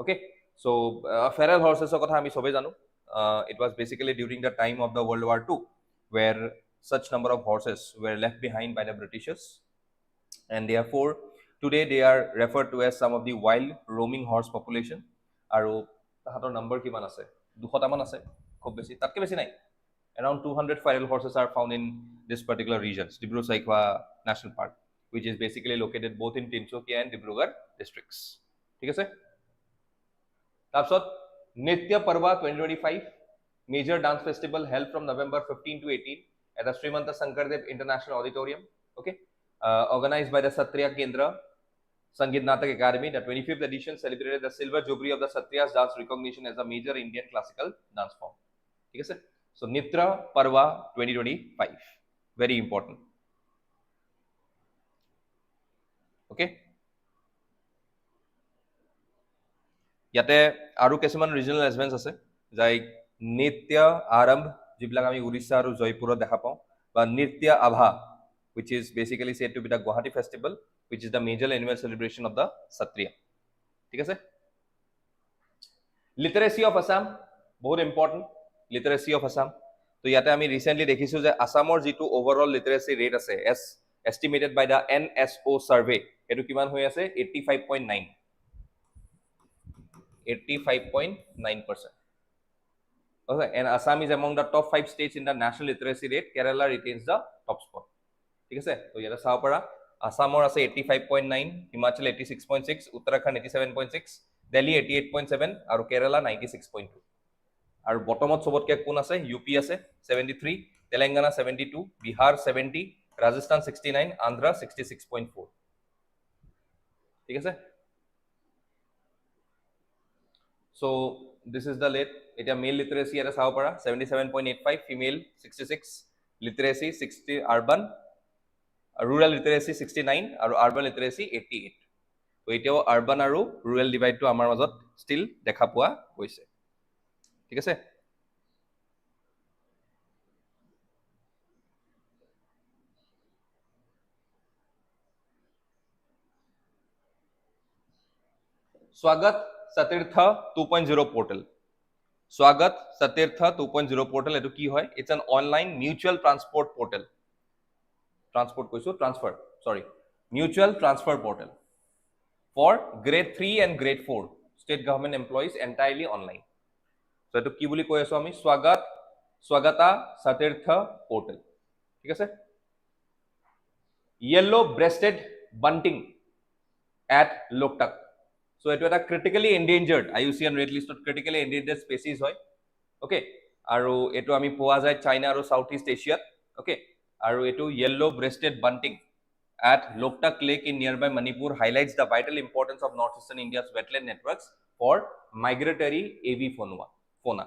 Okay, so feral horses kotha ami sobe janu. It was basically during the time of the World War II where such number of horses were left behind by the Britishers, and therefore today they are referred to as some of the wild roaming horse population. Aru tahator number kiman ase? 200 ta man ase, khub beshi tatke beshi nai. Around 200 feral horses are found in this particular regions, Dibru-Saikhowa National Park, which is basically located both in Tinsukia and Dibrugarh districts. Thik ase? Tapsot Nitya Parva 2025, major dance festival held from November 15 to 18 at the Srimanta Sankardev International Auditorium. Okay, organized by the Satriya Kendra Sangeet Natak Academy. The 25th edition celebrated the silver jubilee of the Satriyas dance recognition as a major Indian classical dance form. Okay, sir? So Nitya Parva 2025, very important. Okay, ইয়াতে আৰু কিছুমান ৰিজনাল এভেন্টছ আছে, like নৃত্য আৰম্ভ, যিবিলাক আমি উৰিষ্যা আৰু জয়পুৰত দেখা পাওঁ, বা নৃত্য আভা, which is basically said to be the Guwahati festival, which is the major annual celebration of the Satriya. ঠিক আছে? Literacy of Assam, বহুত important, literacy of Assam. তো ইয়াতে আমি ৰিসেন্টলি দেখিছো যে আসামৰ যিটো ওভাৰঅল লিটাৰেসি ৰেট আছে as estimated by the NSO survey, এটো কিমান হৈ আছে? 85.9. 85.9%. Okay, and Assam is among the top 5 states in the national literacy rate. Kerala retains the top spot. ঠিক আছে? তো ইয়াতে চাও পৰা আসামৰ আছে 85.9, হিমাচল 86.6, উত্তৰাখণ্ড 87.6, দিল্লী 88.7 আৰু কেৰালা 96.2. আৰু বটমত সবতকে কোন আছে? ইউপি আছে 73, তেলেংগানা 72, বিহাৰ 70, ৰাজস্থান 69, আন্ধ্ৰা 66.4. ঠিক আছে? So this is the late. It is male literacy at a 77.85, female 66, literacy 60, urban, rural literacy 69, and urban literacy 88. So it is urban and rural divide to amar majot still dekha poa hoise. ঠিক আছে? Swagat Satirtha 2.0 portal. Swagat Satirtha 2.0 portal etu ki hoy? It's an online mutual transport portal. Mutual transfer portal for grade 3 and grade 4 state government employees, entirely online. So etu ki boli koi aso ami? Swagata Satirtha portal. ঠিক আছে? Yellow breasted bunting at Loktak. So it was a critically endangered, IUCN red list of critically endangered species hoy. Okay, আৰু এটো আমি পোৱা যায় China আৰু south east এছিয়াত okay আৰু এটো yellow breasted bunting at Loktak Lake in nearby Manipur highlights the vital importance of northeastern India's wetland networks for migratory fauna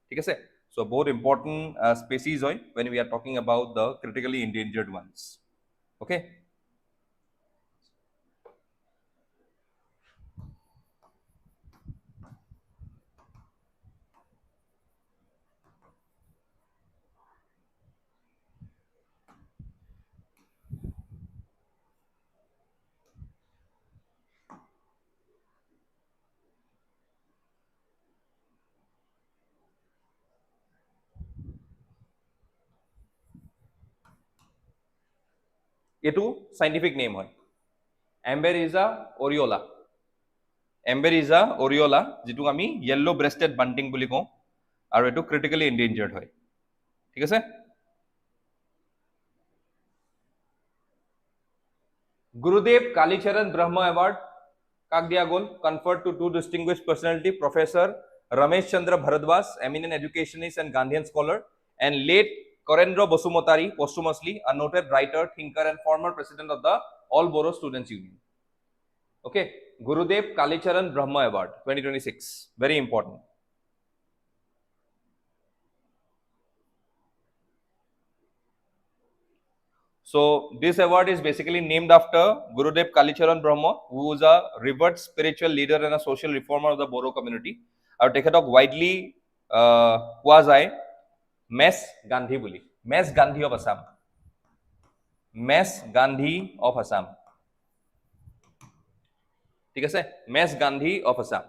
ঠিক আছে so both important species hoy when we are talking about the critically endangered ones okay এটো scientific name hoy Emberiza oriola Emberiza oriola যেটো আমি yellow breasted bunting বুলি কওঁ আৰু এটো critically endangered হয় ঠিক আছে Gurudev Kalicharan Brahma Award কাক দিয়া গল conferred to two distinguished personality Professor Ramesh Chandra Bharadwaj eminent educationist and Gandhian scholar and late Korendra Basumotari posthumously a noted writer thinker and former president of the All Boro Students Union okay Gurudev Kalicharan Brahma Award 2026 very important So this award is basically named after Gurudev Kalicharan Brahma, who was a revered spiritual leader and a social reformer of the Boro community. আৰু তেখেতক widely কোৱা যায় Miss Gandhi বুলি Miss Gandhi of Assam Miss Gandhi of Assam ঠিক আছে মেছ Gandhi of Assam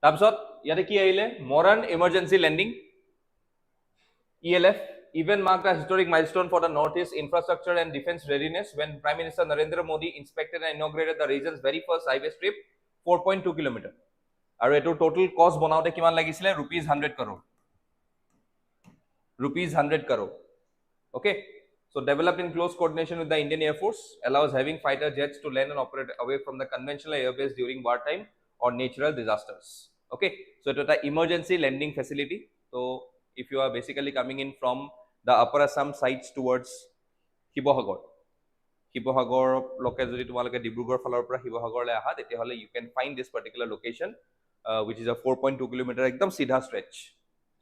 তাৰপিছত ইয়াতে কি আহিলে modern emergency landing ELF event marked a historic milestone for the Northeast infrastructure and defense readiness when Prime Minister Narendra Modi inspected and inaugurated the region's very first highway strip 4.2 km আৰু এটো total কস্ট বনাওতে কিমান লাগিছিলে ₹100 crore ₹100 crore okay so developed in close coordination with the Indian Air Force allows having fighter jets to land and operate away from the conventional airbase during wartime or natural disasters okay so it is an emergency landing facility so if you are basically coming in from the upper Assam sides towards Shibohagor loke jodi tumaleke Dibrugarh falor pora Shibohagor le aha tete you can find this particular location which is a 4.2 km ekdam sidha stretch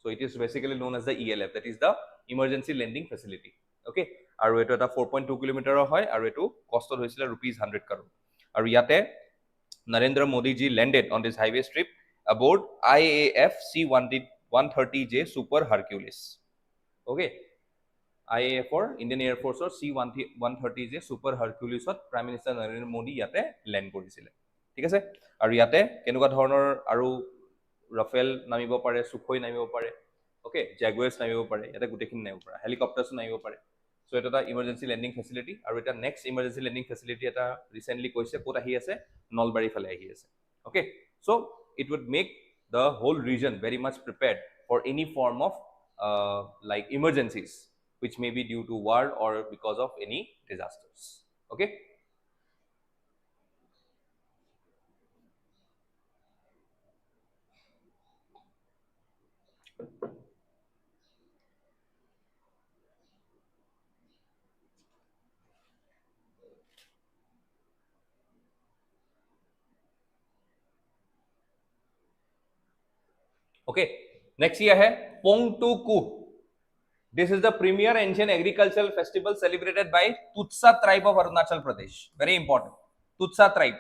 so it is basically known as the ELF that is the emergency landing facility okay aru eto eta 4.2 km hoy aru eto costed hoisile ₹100 crore aru yate Narendra Modi ji landed on this highway strip aboard IAF C-130J Super Hercules okay IAF or Indian Air Force or C-130J Super Hercules to Prime Minister Narendra Modi ইয়াতে land কৰিছিলে ঠিক আছে আৰু ইয়াতে কেনেকুৱা ধৰণৰ আৰু Rafale নামিব পাৰে সুখoi নামিব পাৰে okay জাগুয়াৰ্স নামিব পাৰে ইয়াতে গুটেখিনি নামিব পাৰে হেলিকপ্টাৰছ নামিব পাৰে so এটা এটা ইমাৰ্জেন্সি ল্যান্ডিং ফেসিলিটি আৰু এটা নেক্সট ইমাৰ্জেন্সি ল্যান্ডিং ফেসিলিটি এটা ৰিসেন্টলি কৈছে ক'ত আহি আছে নলবাৰী ফালে আহি আছে okay so it would make the whole region very much prepared for any form of like emergencies which may be due to war or because of any disasters okay okay next year hai Pongtuku this is the premier ancient agricultural festival celebrated by Tutsa tribe of Arunachal Pradesh very important Tutsa tribe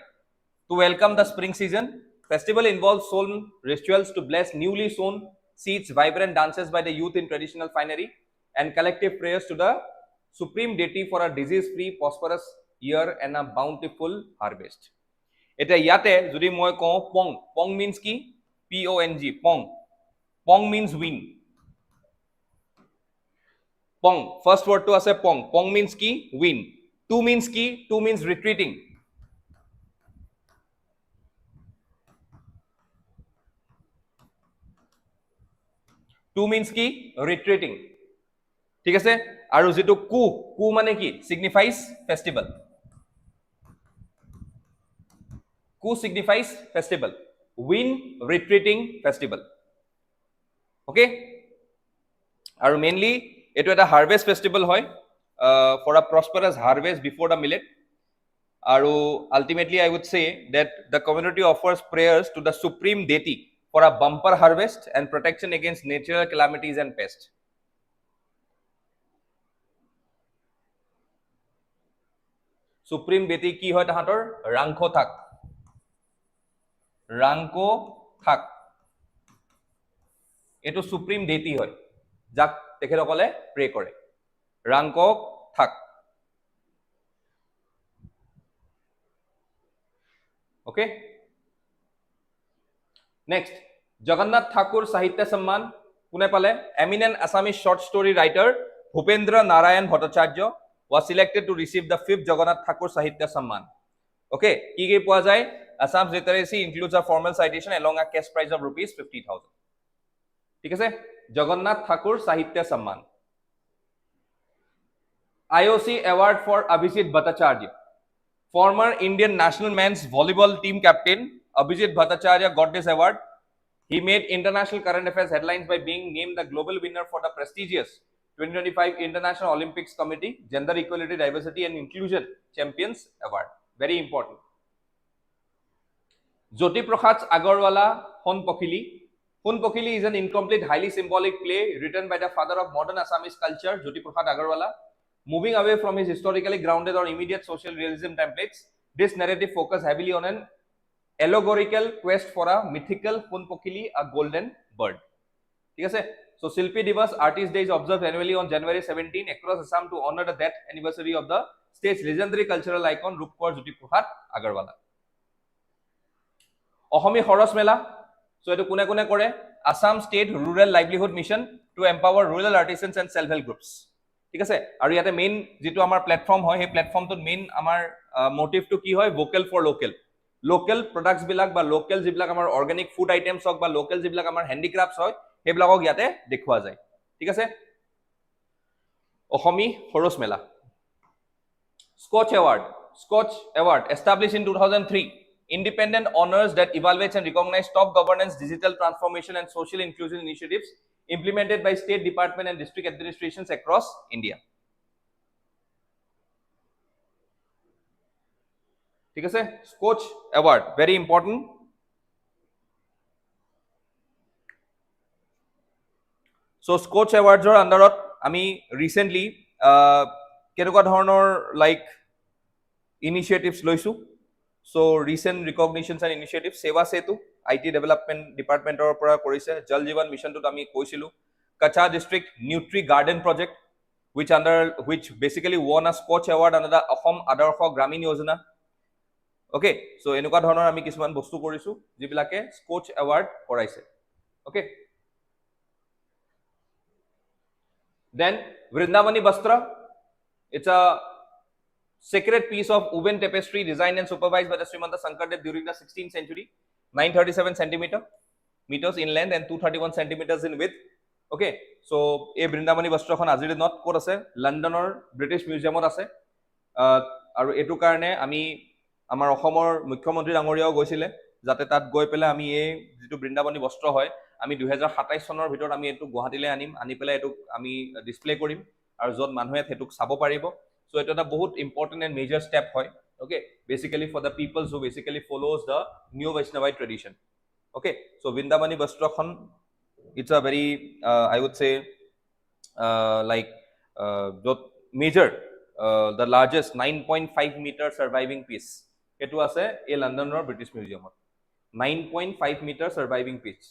to welcome the spring season festival involves solemn rituals to bless newly sown seeds vibrant dances by the youth in traditional finery and collective prayers to the supreme deity for a disease free prosperous year and a bountiful harvest. Eta yate jodi moi ko pong, pong means ki PONG, pong, pong means win. Pong, first word to ase pong, pong means ki win. Two means ki, two means retreating. Two means ki retreating. ঠিক আছে আৰু যেটো কু কু মানে কি signifies festival. Ku signifies festival. Win, retreating, festival. Okay? And mainly, it was a harvest festival for a prosperous harvest before the millet. And ultimately, I would say that the community offers prayers to the supreme deity for a bumper harvest and protection against natural calamities and pests. Supreme deity ki hoy tahator Rangko Thak. Rangko Thak. Eto supreme deity hoy. Jak tekhelokole pray kore. Rangko Thak. Okay? Next, Jagannath Thakur Sahitya Samman kune pale? Eminent Assamese short story writer Bhupendra Narayan Bhattacharya was selected to receive the 5th Jagannath Thakur Sahitya Samman. Okay, ki poa jay? Assam's literacy includes a formal citation along a cash prize of rupees 50,000. ঠিক আছে Jagannath Thakur Sahitya Samman. IOC award for Abhijit Bhattacharya. Former Indian national men's volleyball team captain Abhijit Bhattacharya got this award. He made international current affairs headlines by being named the global winner for the prestigious 2025 International Olympics Committee Gender Equality, Diversity and Inclusion Champions Award. Very important. Jyoti Prakash Agarwala Hun Pokhili. Hun Pokhili is an incomplete, highly symbolic play written by the father of modern Assamese culture, Jyoti Prakash Agarwala. Moving away from his historically grounded or immediate social realism templates, this narrative focuses heavily on an allegorical quest for a mythical Hun Pokhili, a golden bird. So Silpi Divas Artist Day is observed annually on January 17 across Assam to honor the death anniversary of the state's legendary cultural icon Rupkor Jyoti Prakash Agarwala. Ahomi Horos Mela. So etu kune kune kore? Assam State Rural Livelihood Mission to empower rural artisans and self-help groups. ঠিক আছে আৰু ইয়াতে main যেটো আমাৰ প্ল্যাটফৰ্ম হয় সেই প্ল্যাটফৰ্মটোত main আমাৰ মোটিভটো কি হয় ভোকেল ফৰ লোকেল লোকেল প্ৰডাক্টস বিলাক বা লোকেল যিবিলাক আমাৰ অৰ্গানিক ফুড আইটেমছ হক বা লোকেল যিবিলাক আমাৰ হ্যান্ডিক্ৰাফটছ হয় সেইবিলাকক ইয়াতে দেখুৱা যায় ঠিক আছে অসমী হৰস মেলা Scotch award established in 2003 independent honors that evaluates and recognizes top governance digital transformation and social inclusion initiatives implemented by state department and district administrations across India. ঠিক আছে Skoch award very important. So Skoch এৱাৰ্ডৰ আন্ডাৰত আমি recently কেনেকুৱা ধৰণৰ like initiatives লৈছো So recent recognitions and initiatives Seva Setu IT development department or pora korise Jal Jeevan mission to ami koisilu Kacha district Nutri Garden project which basically won a Scotch award under the Assam Adarsh Gramin Yojana. Okay, so enuka dhonor ami kisuman bostu korisu jibilake Scotch award koraise. Okay, then Vrindavani Bastra, it's a sacred piece of woven tapestry designed and supervised by the Srimanta Sankardev during the 16th century, 937 meters in length and 231 centimeters in width. Okay, so a Vrindavani Vastrakhon azir not kot ase London or British Museum ot ase aru etu karone ami amar Assomor Mukhyamantri Dangoriao goisile jate tat goi pele ami ei jitu Vrindavani Vastra hoy ami 2027 sonor bhitor ami etu Guwahati le anim ani pele etu ami display korim aru jot manhuye etuk sabo paribo. So it is a बहुत important and major step hoy. Okay, basically for the peoples who basically follows the new Vaishnavite tradition. Okay, so Vrindavani Vastrakhon, it's a very I would say like major the largest 9.5 meter surviving piece. It was a London or British Museum. 9.5 meter surviving piece.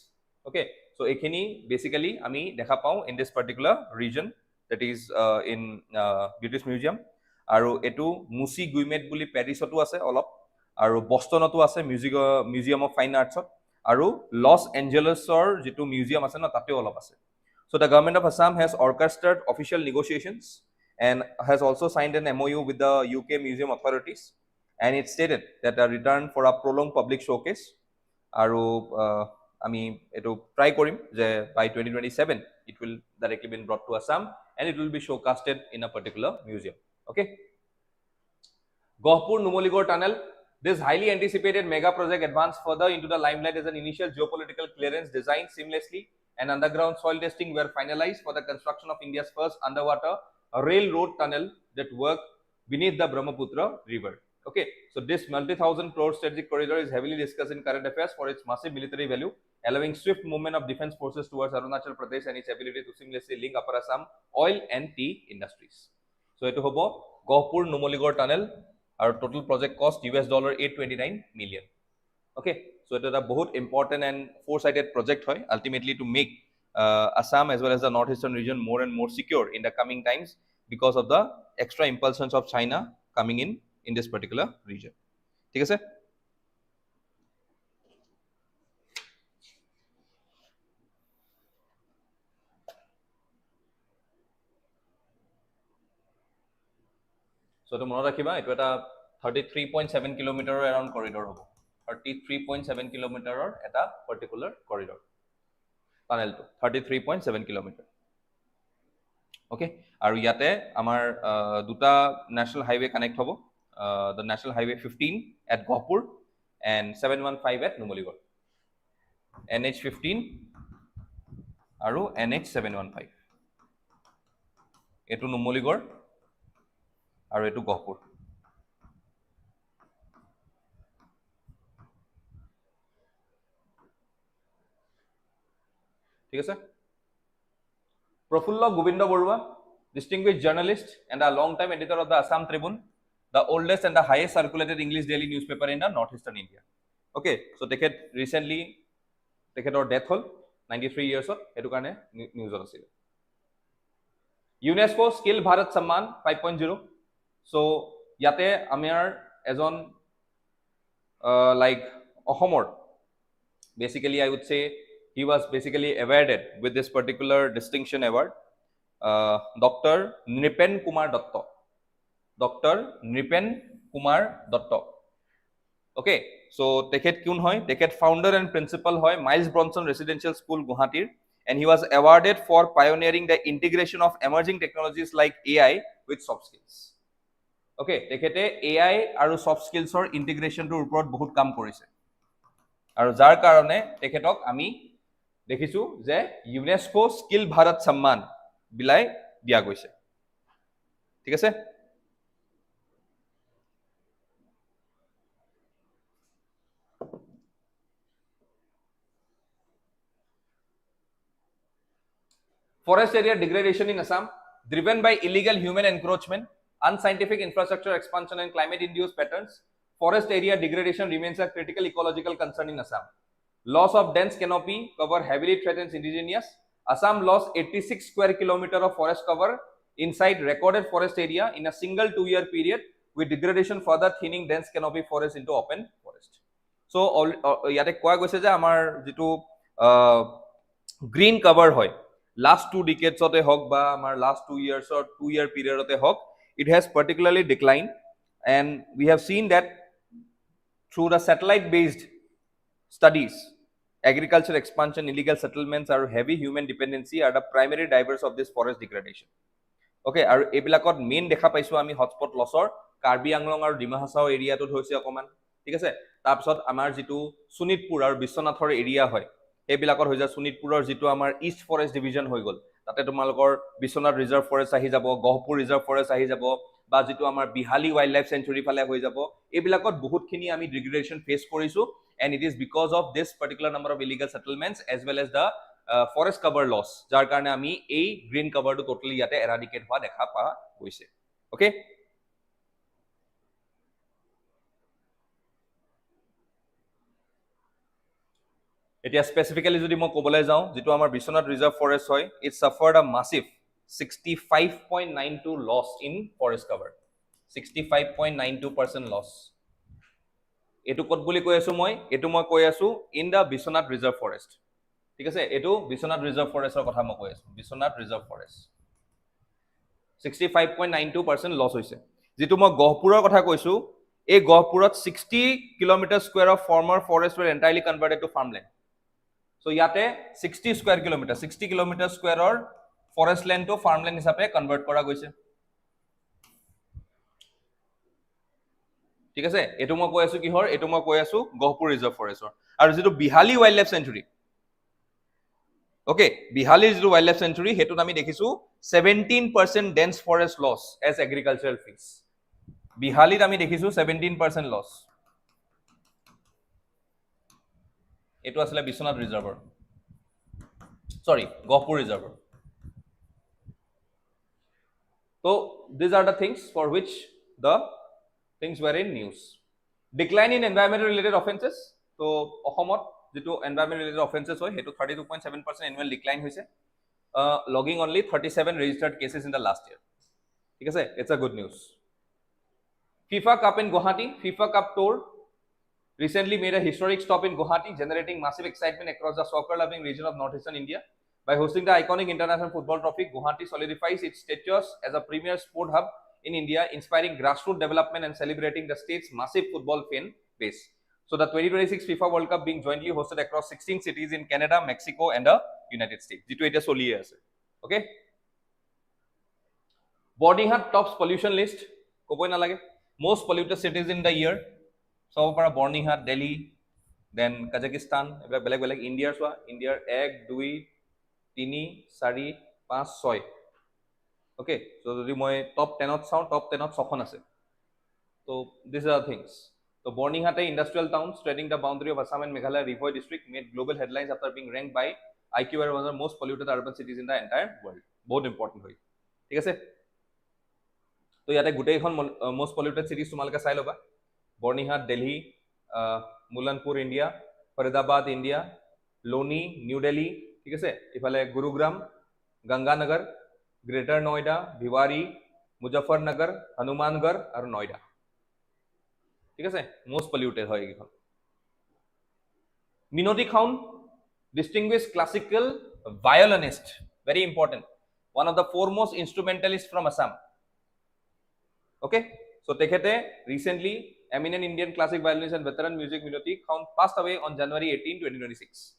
Okay, so ekhini basically ami dekha pau in this particular region that is in British Museum. আৰু এটো মুসি Guimet বুলি পেৰিছতো আছে অলপ, আৰু বষ্টনতো আছে museum of fine আৰ্টছত, আৰু loss এঞ্জেলেছৰ যিটো museum আছে ন তাতেও অলপ আছে. So the government of Assam has orchestrated official negotiations and has also signed an MOU with the UK museum authorities, and it stated that a return for a prolonged public showcase. আৰু আমি এটো try কৰিম যে by 2027 it will directly be brought to Assam and it will be showcasted in a particular museum. Okay. Gauhpur Numaligarh Tunnel. This highly anticipated mega project advanced further into the limelight as an initial geopolitical clearance designed seamlessly, and underground soil testing were finalized for the construction of India's first underwater railroad tunnel that work beneath the Brahmaputra river. Okay, so this multi-thousand crore strategic corridor is heavily discussed in current affairs for its massive military value, allowing swift movement of defense forces towards Arunachal Pradesh and its ability to seamlessly link Upper Assam oil and tea industries. So eto hobo Gauhpur Numaligarh Tunnel. Our total project cost $829 million. Okay, so it is a बहुत important and foresighted project hoy, ultimately to make Assam as well as the northeastern region more and more secure in the coming times because of the extra impulsions of China coming in this particular region. ঠিক আছে? So to মনত ৰাখিবা এটো এটা 33.7 কিলোমিটাৰৰ around corridor হ'ব. 33.7 কিলোমিটাৰৰ এটা particular corridor. Tunnel to 33.7 kilometre. Okay, আৰু ইয়াতে আমাৰ দুটা national highway connect হ'ব. The national highway 15 at Gauhpur and 715 at Numaligarh. NH15 আৰু NH715. এটো Numaligarh আৰু এটো Gauhpur. ঠিক আছে? Prafulla Govinda Barua, distinguished journalist and a long-time editor of the Assam Tribune, the oldest and the highest circulated English daily newspaper in the northeastern India. Okay, so tekhet recently tekhetor death hol 93 years old, etu karone news asil. UNESCO Skill Bharat Samman 5.0. So yate amar ejon like Ohomor, basically I would say he was basically awarded with this particular distinction award, Dr. Nripen Kumar Datta. Dr. Nripen Kumar Datta. Okay, so tekhet kyun hoy? Tekhet founder and principal hoy Miles Bronson Residential School Guwahati, and he was awarded for pioneering the integration of emerging technologies like AI with soft skills. Okay, tekhete AI aru soft skills or integration tor upor bahut kam korise, aru jar karone tekhetok ami দেখিছো যে UNESCO skill Bharat সন্মান বিলাই দিয়া গৈছে. ঠিক আছে? Forest area degradation in Assam, driven by illegal human encroachment, unscientific infrastructure expansion and climate-induced patterns, forest area degradation remains a critical ecological concern in Assam. Loss of dense canopy cover heavily threatens indigenous. Assam lost 86 square kilometer of forest cover inside recorded forest area in a single 2-year period, with degradation further thinning dense canopy forest into open forest. So yate koa goise je amar jitu green cover hoy last 2 decades ote hok ba amar last 2 years or 2-year period ote hok, it has particularly declined, and we have seen that through the satellite based studies, agriculture expansion, illegal settlements, or heavy human dependency are the primary drivers of this forest degradation. Okay, aru ebilakot main dekha paisu ami hotspot lossor Karbi Anglong aru Dima Hasao area to hoise okoman. ঠিক আছে? তাৰ পিছত আমাৰ যেটো সুনিতপুৰ আৰু বিশ্বনাথৰ area হয়, এবিলাকৰ হৈ যায় সুনিতপুৰৰ যেটো আমাৰ ইষ্ট ফৰেষ্ট ডিভিজন হৈ গল, তাতে তোমালোকৰ বিশ্বনাথ ৰিজাৰ্ভ ফৰেষ্ট আহি যাব, গহপুৰ ৰিজাৰ্ভ ফৰেষ্ট আহি যাব, বা যেটো আমাৰ বিহালী ওয়াইল্ড লাইফ সেঞ্চুৰী ফালে হৈ যাব, এবিলাকত বহুতখিনি আমি ডিগ্ৰেডেশন ফেস কৰিছো, and it is because of this particular number of illegal settlements as well as the forest cover loss, jar karone ami ei green cover to totally yate eradicate hoa dekha pa hoise. Okay, এতিয়া specifically যদি মই কবলৈ যাও যেটো আমাৰ Biswanath reserve forest হয়, it suffered a massive 65.92 loss in forest cover. 65.92% loss. এটো কত বুলি কৈ আছো মই? এটো মই কৈ আছো in the Biswanath reserve forest. ঠিক আছে, এটো বিশ্বনাথ ৰিজাৰ্ভ ফৰেষ্টৰ কথা মই কৈ আছো। বিশ্বনাথ ৰিজাৰ্ভ ফৰেষ্ট 65.92% লছ হৈছে। যেটো মই গহপুৰৰ কথা কৈছো, এই গহপুৰত 60 kilometre square of former forest were entirely converted to farmland. So ইয়াতে 60 স্কয়াৰ কিলোমিটাৰ 60 কিলোমিটাৰ স্কয়াৰৰ ফৰেষ্ট ল্যান্ডটো ফাৰ্মল্যান্ড হিচাপে কনভাৰ্ট কৰা গৈছে। ঠিক আছে, এটো মই কৈ আছো কিহৰ? এটো মই কৈ আছো গহপুৰ ৰিজাৰ্ভ ফৰেষ্টৰ। আৰু যেটো Behali wild life sanctuary, okay, বিহালীৰ যেটো ওয়াইল্ড লাইফ সেঞ্চুৰী হেতুত আমি দেখিছো 17% dense forest loss as agricultural fields. বিহালীত আমি দেখিছো 17% লছ। এটো আসলে বিশ্বনাথ ৰিজাৰ্ভৰ, সৰি Gohpur ৰিজাৰ্ভৰ। So these are the things for which the things were in news. Decline in environmental related offenses. So অসমত যেটো environment related offenses হয় হেতু 32.7% annual decline হৈছে. Logging only 37 registered cases in the last year. ঠিক আছে, it's a good news. FIFA Cup in Guwahati. FIFA Cup tour recently made a historic stop in Guwahati, generating massive excitement across the soccer loving region of northeastern India. By hosting the iconic international football trophy, Guwahati solidifies its status as a premier sport hub in India, inspiring grassroots development and celebrating the state's massive football fan base. So the 2026 FIFA World Cup being jointly hosted across 16 cities in Canada, Mexico and the United States. Jitu eta soliye ase. Okay? Borninghat tops pollution list. Koboi na lage. Most polluted cities in the year. So para Borninghat, Delhi, then Kazakhstan, beleg India swa, India 1 2 3 4 5 6. Okay, so যদি মই top 10ত চাও, top 10ত 6খন আছে। So these are things. So Borninghat, industrial town straddling the boundary of Assam and Meghalaya Rivoy district, made global headlines after being ranked by IQ as one of the most polluted urban cities in the entire world. বহুত important হয়। ঠিক আছে, তো ইয়াতে গোটেইখন most polluted cities তোমালোকে চাই লবা। Borninghat, Delhi, Mulanpur, India, Faridabad, India, Loni, New Delhi, ঠিক আছে, ইফালে গুৰুগ্ৰাম, গংগানগৰ, গ্ৰেটাৰ নয়ডা, ভিৱাৰী, মুজফ্ফৰনগৰ, হনুমানগড় আৰু নয়ডা। ঠিক আছে, মোস্ট পলিউটেড হয় এইখন। মিনতি খাউন, distinguished classical violinist, very important, one of the foremost instrumentalists from Assam. Okay, so tekhete recently eminent Indian classic violinist and veteran music Minoti Khaun passed away on January 18, 2026.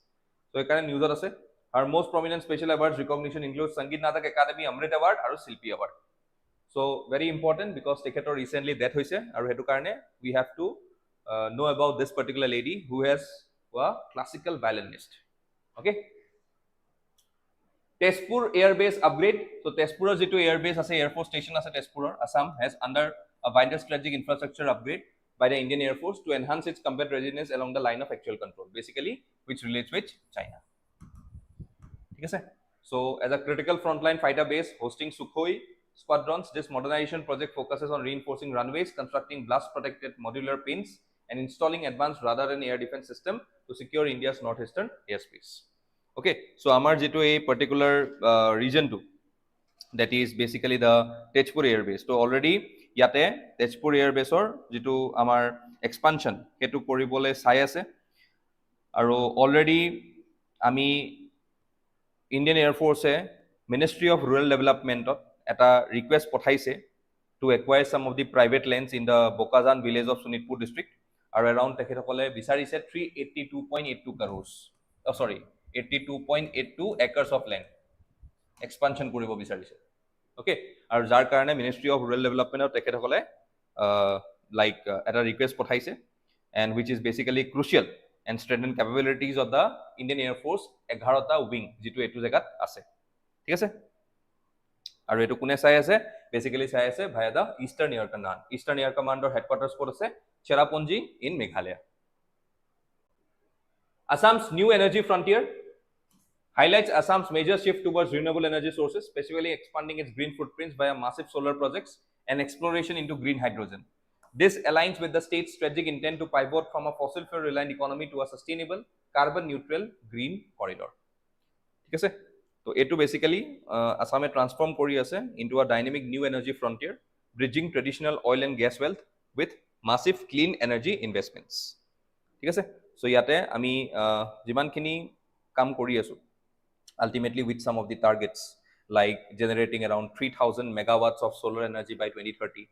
So ekane news ase. Her most prominent special awards recognition includes Sangeet Natak Academy Amrit Award and Silpi Award. So very important because tekhetor recently death hoise aru hetu karone we have to know about this particular lady who has a classical violinist. Okay, Tezpur Air Base upgrade. So Tezpur jitu air base ase, air force station ase Tezpur, Assam has under a wider strategic infrastructure upgrade by the Indian Air Force to enhance its combat readiness along the line of actual control, basically which relates with China. ঠিক আছে, so as a critical frontline fighter base hosting Sukhoi squadrons, this modernization project focuses on reinforcing runways, constructing blast protected modular pins and installing advanced radar and air defense system to secure India's northeastern airspace. Okay, so amar jitu a particular region to, that is basically the Tezpur Air Base. So already yate Tezpur Air Base or jitu amar expansion hetu koribole sai ase aru already ami Indian Air Force Ministry of Rural Development eta request pothaise to acquire some of the private lands in the Bokazan village of Sunitpur district aru around tekhetokole bisarise 382.82 crores. Oh sorry, 82.82 acres of land expansion koribo bisarise. Okay, aru jar karone Ministry of Rural Development tekhetokole like eta request pothaise, and which is basically crucial and strengthen capabilities of the Indian Air Force 11 ta wing jitu etu jagat ase. ঠিক আছে, আৰু এটো কোনে চাই আছে? Basically চাই আছে via the Eastern Air Command. Eastern Air Command or headquarters ক'ত আছে? Cherrapunji in Meghalaya. Assam's new energy frontier highlights Assam's major shift towards renewable energy sources, specifically expanding its green footprints via massive solar projects and exploration into green hydrogen. This aligns with the state's strategic intent to pivot from a fossil fuel reliant economy to a sustainable, carbon neutral green corridor. ঠিক আছে, তো এইটো basically আসামে transform কৰি আছে into a dynamic new energy frontier bridging traditional oil and gas wealth with massive clean energy investments ঠিক আছে so ইয়াতে আমি যিমানখিনি কাম কৰি আছো ultimately with some of the targets like generating around 3000 megawatts of solar energy by 2030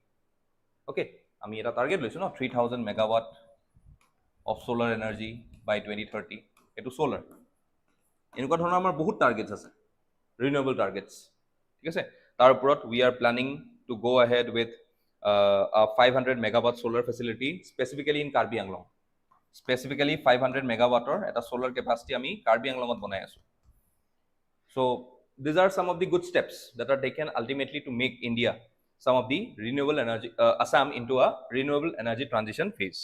okay আমি এটা টার্গেট লৈছো ন 3000 megawatt of solar energy by 2030 এটো solar এনেকুৱা ধৰণৰ আমাৰ বহুত টাৰ্গেটস আছে renewable targets ঠিক আছে তাৰ ওপৰত we are planning to go ahead with a 500 megawatt solar facility specifically in Karbi Anglong specifically 500 megawatt eta solar capacity ami Karbi Anglongot banai asu so these are some of the good steps that are taken ultimately to make India some of the renewable energy Assam into a renewable energy transition phase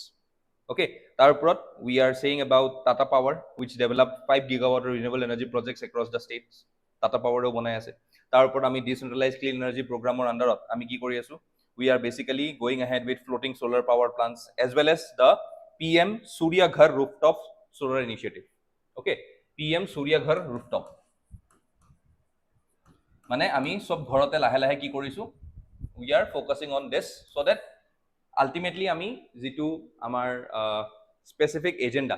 okay tar uprot we are saying about Tata Power which developed 5 gigawatt renewable energy projects across the states Tata Power o banai ase tar uprot ami decentralized clean energy program or under ami ki kori asu we are basically going ahead with floating solar power plants as well as the PM Surya Ghar rooftop solar initiative okay PM Surya Ghar rooftop মানে আমি সব ঘৰতে লাহে লাহে কি কৰিছো we are focusing on this so that ultimately ami jitu amar specific agenda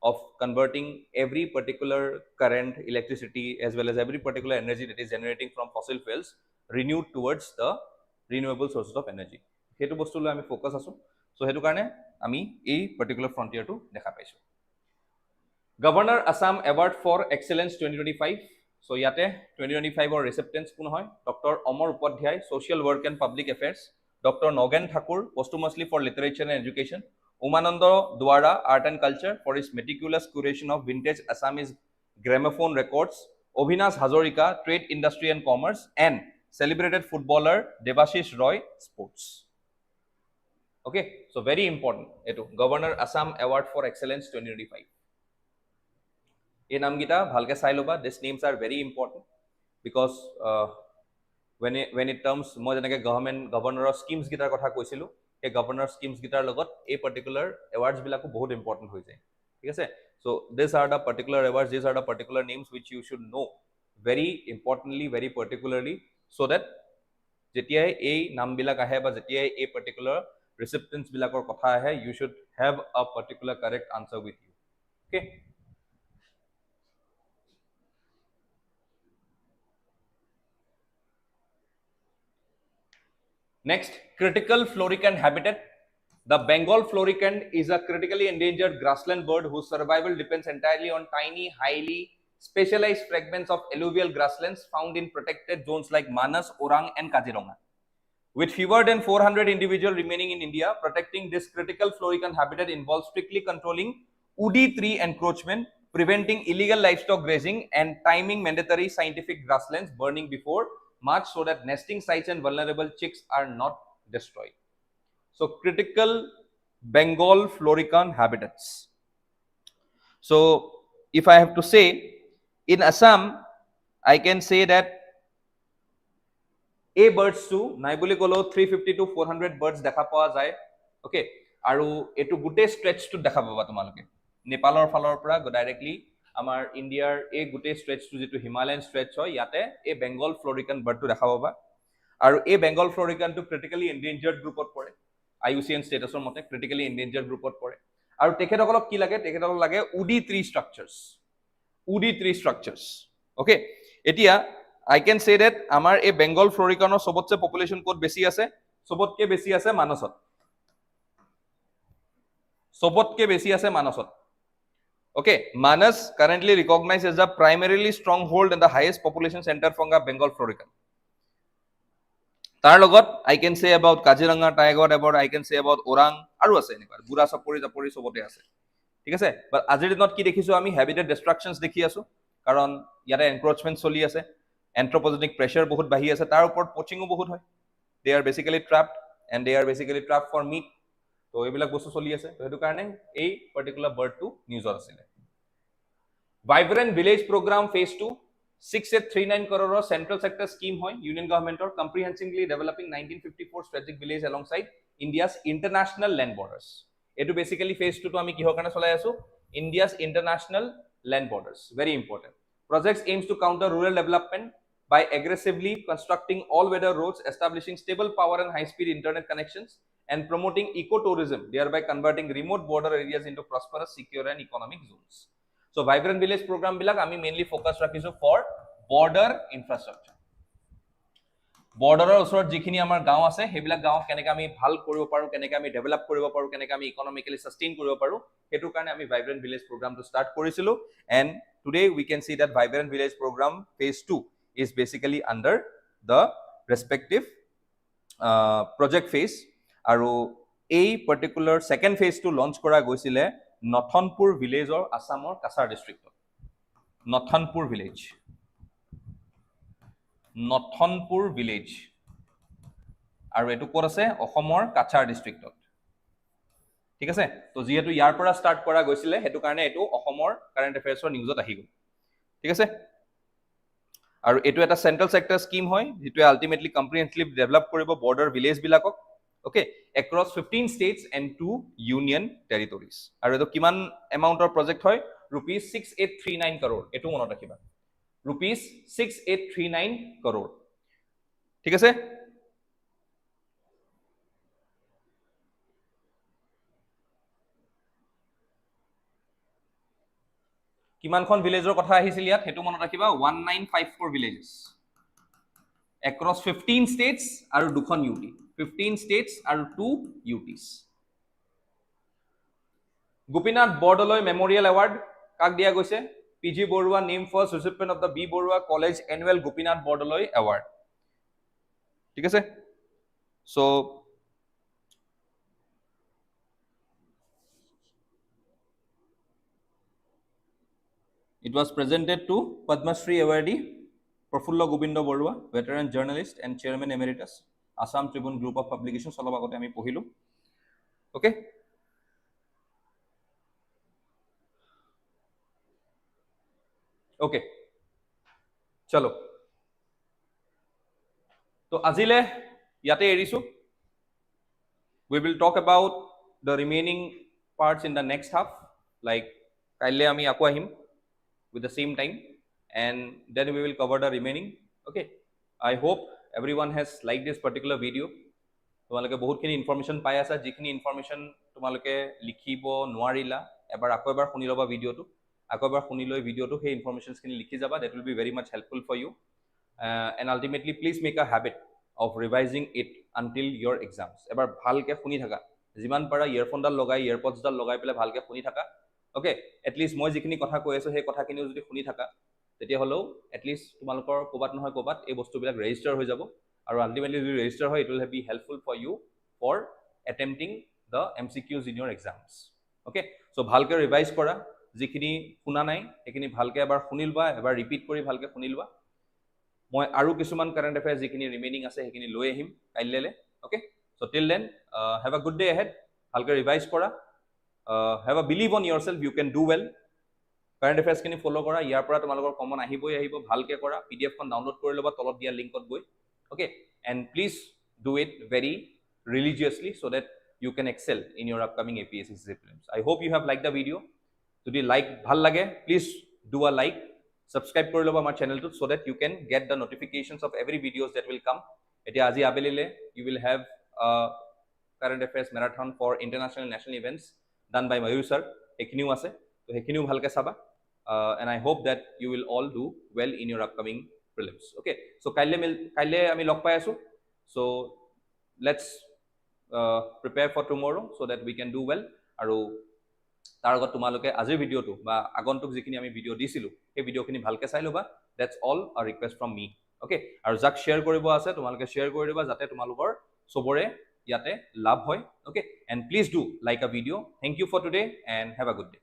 of converting every particular current electricity as well as every particular energy that is generating from fossil fuels renewed towards the renewable sources of energy hetu bostu lo ami focus asu so hetu karone আমি এই particular ফ্রন্টিয়ারটো দেখা পাইছো governor Assam award for excellence 2025 so ইয়াতে 2025 or recipients কোন হয় doctor Amar Upadhyay social work and public affairs doctor Nagen Thakur posthumously for literature and education Umananda Duara art and culture for his meticulous curation of vintage Assamese gramophone records Abhinash Hazarika trade industry and commerce and celebrated footballer Devashish Roy sports okay so very important eto governor Assam award for excellence 2025 এই নামগিটা ভালকে চাই লবা these names are very important because when it terms মই যেনেকে গভৰ্নৰৰ schemes guitar কথা কৈছিলো এই গভৰ্নৰ schemes guitar লগত এই পাৰ্টিকুলাৰ এৱাৰ্ডছ বিলাকো বহুত ইম্পৰ্টেন্ট হৈ যায় ঠিক আছে so these are the particular awards these are the particular names which you should know very importantly very particularly so that যেতিয়াই এই নামবিলাক আহে বা যেতিয়াই এই particular recipients bilakor kotha ahe you should have a particular correct answer with you okay next critical floricant habitat the Bengal floricant is a critically endangered grassland bird whose survival depends entirely on tiny highly specialized fragments of alluvial grasslands found in protected zones like Manas Orang and Kaziranga with fewer than 400 individuals remaining in India, protecting this critical floricant habitat involves strictly controlling woody tree encroachment, preventing illegal livestock grazing, and timing mandatory scientific grasslands burning before March so that nesting sites and vulnerable chicks are not destroyed. So, critical Bengal floricant habitats. So, if I have to say, in Assam, I can say that a birds to naibuli kolo 350 to 400 birds দেখা পোৱা যায় okay আৰু এটো গুটে stretch two দেখা পাবা তোমালোকে নেপালৰ ফালৰ পৰা ডাইৰেক্টলি আমাৰ ইন্ডিয়াৰ এই গুটে স্ট্ৰেচ টু যেটো হিমালয়ান স্ট্ৰেচ হয় ইয়াতে এই বেঙ্গল ফ্লোৰিকান বাৰ্ড টু দেখা পাবা আৰু এই বেঙ্গল ফ্লোৰিকান টু ক্ৰিটিক্যালি এন্ডেঞ্জাৰ্ড গ্ৰুপত পৰে IUCN ষ্টেটাছৰ মতে ক্ৰিটিক্যালি এন্ডেঞ্জাৰ্ড গ্ৰুপত পৰে আৰু তেখেতসকলক কি লাগে তেখেতসকলক লাগে উডি ট্ৰি ষ্ট্ৰাকচাৰ্ছ ওকে এতিয়া I can say that amar a Bengal floricanor sobotse population code besi ase sobotke besi ase Manasot okay Manas currently recognized as a primarily stronghold and the highest population center for the Bengal florican tar logot I can say about Kaziranga tiger about I can say about Orang aru ase enibar Bura sapori sobote ase ঠিক আছে but আজিৰ দিনত কি দেখিছো আমি habitat destructions দেখি আছো কাৰণ ইয়াতে encroachment চলি আছে anthropogenic pressure বহুত বাহি আছে তাৰ ওপৰত পোচিংও বহুত হয় they are basically trapped for meat তো এইবিলাক বস্তু চলি আছে তো হেতু কাৰণে এই পাৰ্টিকুলাৰ বাৰ্ড টু নিউজৰ আছিল vibrant village program phase 2 6839 crore central sector scheme হয় union government or comprehensively developing 1954 strategic village alongside India's international land borders এটো basically phase 2 তো আমি কিহৰ কাৰণে চলাই আছো India's international land borders very important Projects aims to counter rural development by aggressively constructing all-weather roads, establishing stable power and high-speed internet connections, and promoting ecotourism, thereby converting remote border areas into prosperous, secure, and economic zones. So, vibrant village program bilak ami mainly focus rakhisu for border infrastructure. বৰ্ডাৰৰ ওচৰত যিখিনি আমাৰ গাঁও আছে সেইবিলাক গাঁৱক কেনেকৈ আমি ভাল কৰিব পাৰোঁ, কেনেকৈ আমি ডেভেলপ কৰিব পাৰোঁ, কেনেকৈ আমি ইকনমিকেলি সাস্টেইন কৰিব পাৰোঁ, সেইটোৰ কাৰণে আমি ভাইব্ৰেণ্ট ভিলেজ প্ৰগ্ৰামটো ষ্টাৰ্ট কৰিছিলোঁ। And today we can see that vibrant village program phase 2 is basically under the respective project phase. আৰু এই পাৰ্টিকুলাৰ ছেকেণ্ড ফেজটো লঞ্চ কৰা গৈছিলে নথনপুৰ ভিলেজৰ আছামৰ কাছাৰ ডিষ্ট্ৰিক্টত। নথনপুৰ ভিলেজ, নথনপুৰ ভিলেজ, আৰু এইটো ক'ত আছে? অসমৰ কাছাৰ ডিষ্ট্ৰিক্টত। ঠিক আছে, তো যিহেতু ইয়াৰ পৰা ষ্টাৰ্ট কৰা গৈছিলে সেইটো কাৰণে এইটো অসমৰ কাৰেণ্ট এফেয়াৰ্ছৰ নিউজত আহি গ'ল। ঠিক আছে, আৰু এইটো এটা চেণ্ট্ৰেল ছেক্টৰ স্কিম হয় যিটোৱে আল্টিমেটলি কম্প্ৰিহেনচিভলি ডেভেলপ কৰিব বৰ্ডাৰ ভিলেজবিলাকক, okay, across 15 states and 2 union territories. আৰু এইটো কিমান এমাউণ্টৰ প্ৰজেক্ট হয়? ₹6839 crore, এইটো মনত ৰাখিবা, ₹6839 crore। ঠিক আছে, কিমানখন ভিলেজৰ কথা আহিছিল ইয়াত সেইটো মনত ৰাখিবা, 1954 ভিলেজেছ এক্ৰছ 15 ষ্টেটছ আৰু 2খন ইউটি, 15 ষ্টেটছ আৰু 2 UTs. Gopinath Bordoloi memorial award কাক দিয়া গৈছে? PG Barua name first recipient of the B Borooah college annual Gopinath Bordoloi award. ঠিক আছে, চ' it was presented to Padma Shri awardee Prafulla Gobindo Barua, veteran journalist and chairman emeritus, Assam Tribune Group of Publications, অলপ আগতে আমি পঢ়িলো। Okay, okay, চলো, তো আজিলে ইয়াতে এৰিছো। We will talk about the remaining parts in the next half, like কাইলে আমি আকৌ আহিম with the same time, and then we will cover the remaining. Okay, I hope everyone has liked this particular video. তোমালোকে বহুতখিনি information পাই আছা, যিখিনি information তোমালোকে লিখিব নোৱাৰিলা এবাৰ আকৌ এবাৰ শুনি ল'বা ভিডিঅ'টো, আকৌ এবাৰ শুনি লৈ ভিডিঅ'টো সেই ইনফৰমেশ্যনছখিনি লিখি যাবা, that will be very much helpful for you, and ultimately please make a habit of revising it until your exams. এবাৰ ভালকে শুনি থাকা, যিমান পাৰা ইয়াৰফোনডাল লগাই ইয়াৰপডছডাল লগাই পেলাই ভালকে শুনি থাকা। অ'কে, এটলিষ্ট মই যিখিনি কথা কৈ আছোঁ সেই কথাখিনিও যদি শুনি থাকা তেতিয়াহ'লেও এটলিষ্ট তোমালোকৰ ক'ৰবাত নহয় ক'ৰবাত এই বস্তুবিলাক ৰেজিষ্টাৰ হৈ যাব, আৰু আল্টিমেটলি যদি ৰেজিষ্টাৰ হয় it will be helpful for you for attempting the MCQs in your exams. Okay, so' ভালকৈ ৰিভাইজ কৰা, যিখিনি শুনা নাই সেইখিনি ভালকৈ এবাৰ শুনি লোৱা, এবাৰ ৰিপিট কৰি ভালকৈ শুনি লোৱা। মই আৰু কিছুমান কাৰেণ্ট এফেয়াৰ্ছ যিখিনি ৰিমেইনিং আছে সেইখিনি লৈ আহিম কাইলৈ। Okay, so' till then have a good day ahead, ভালকৈ ৰিভাইজ কৰা, have a believe on yourself, you can do well. Current এফেয়াৰ্ছখিনি ফ'ল' কৰা, ইয়াৰ পৰা তোমালোকৰ কমন আহিবই আহিব, ভালকৈ কৰা, PDF খন ডাউনলোড কৰি ল'বা তলত দিয়া লিংকত গৈ। Okay, and please do it very religiously so' that you can excel in your upcoming APSC CCE Prelims. I hope you have liked the video. যদি ভাল লাগে please do a like, subscribe কৰি ল'বা আমাৰ চেনেলটোত so' that you can get the notifications of every videos that will come. এতিয়া আজি আবেলিলে you will have current affairs marathon for international national events done by Mayur sir, সেইখিনিও আছে, তো সেইখিনিও ভালকৈ চাবা, and I hope that you will all do well in your upcoming prelims. Okay, so কাইলৈ আমি লগ পাই আছো, so let's prepare for tomorrow so that we can do well. আৰু তাৰ আগত তোমালোকে আজিৰ ভিডিঅ'টো বা আগন্তুক যিখিনি আমি ভিডিঅ' দিছিলোঁ সেই ভিডিঅ'খিনি ভালকৈ চাই ল'বা, that's all a request from me. Okay, আৰু যাক শ্বেয়াৰ কৰিব আছে তোমালোকে শ্বেয়াৰ কৰি দিবা যাতে তোমালোকৰ চবৰে ইয়াতে লাভ হয়। Okay, and please do like a video. Thank you for today and have a good day.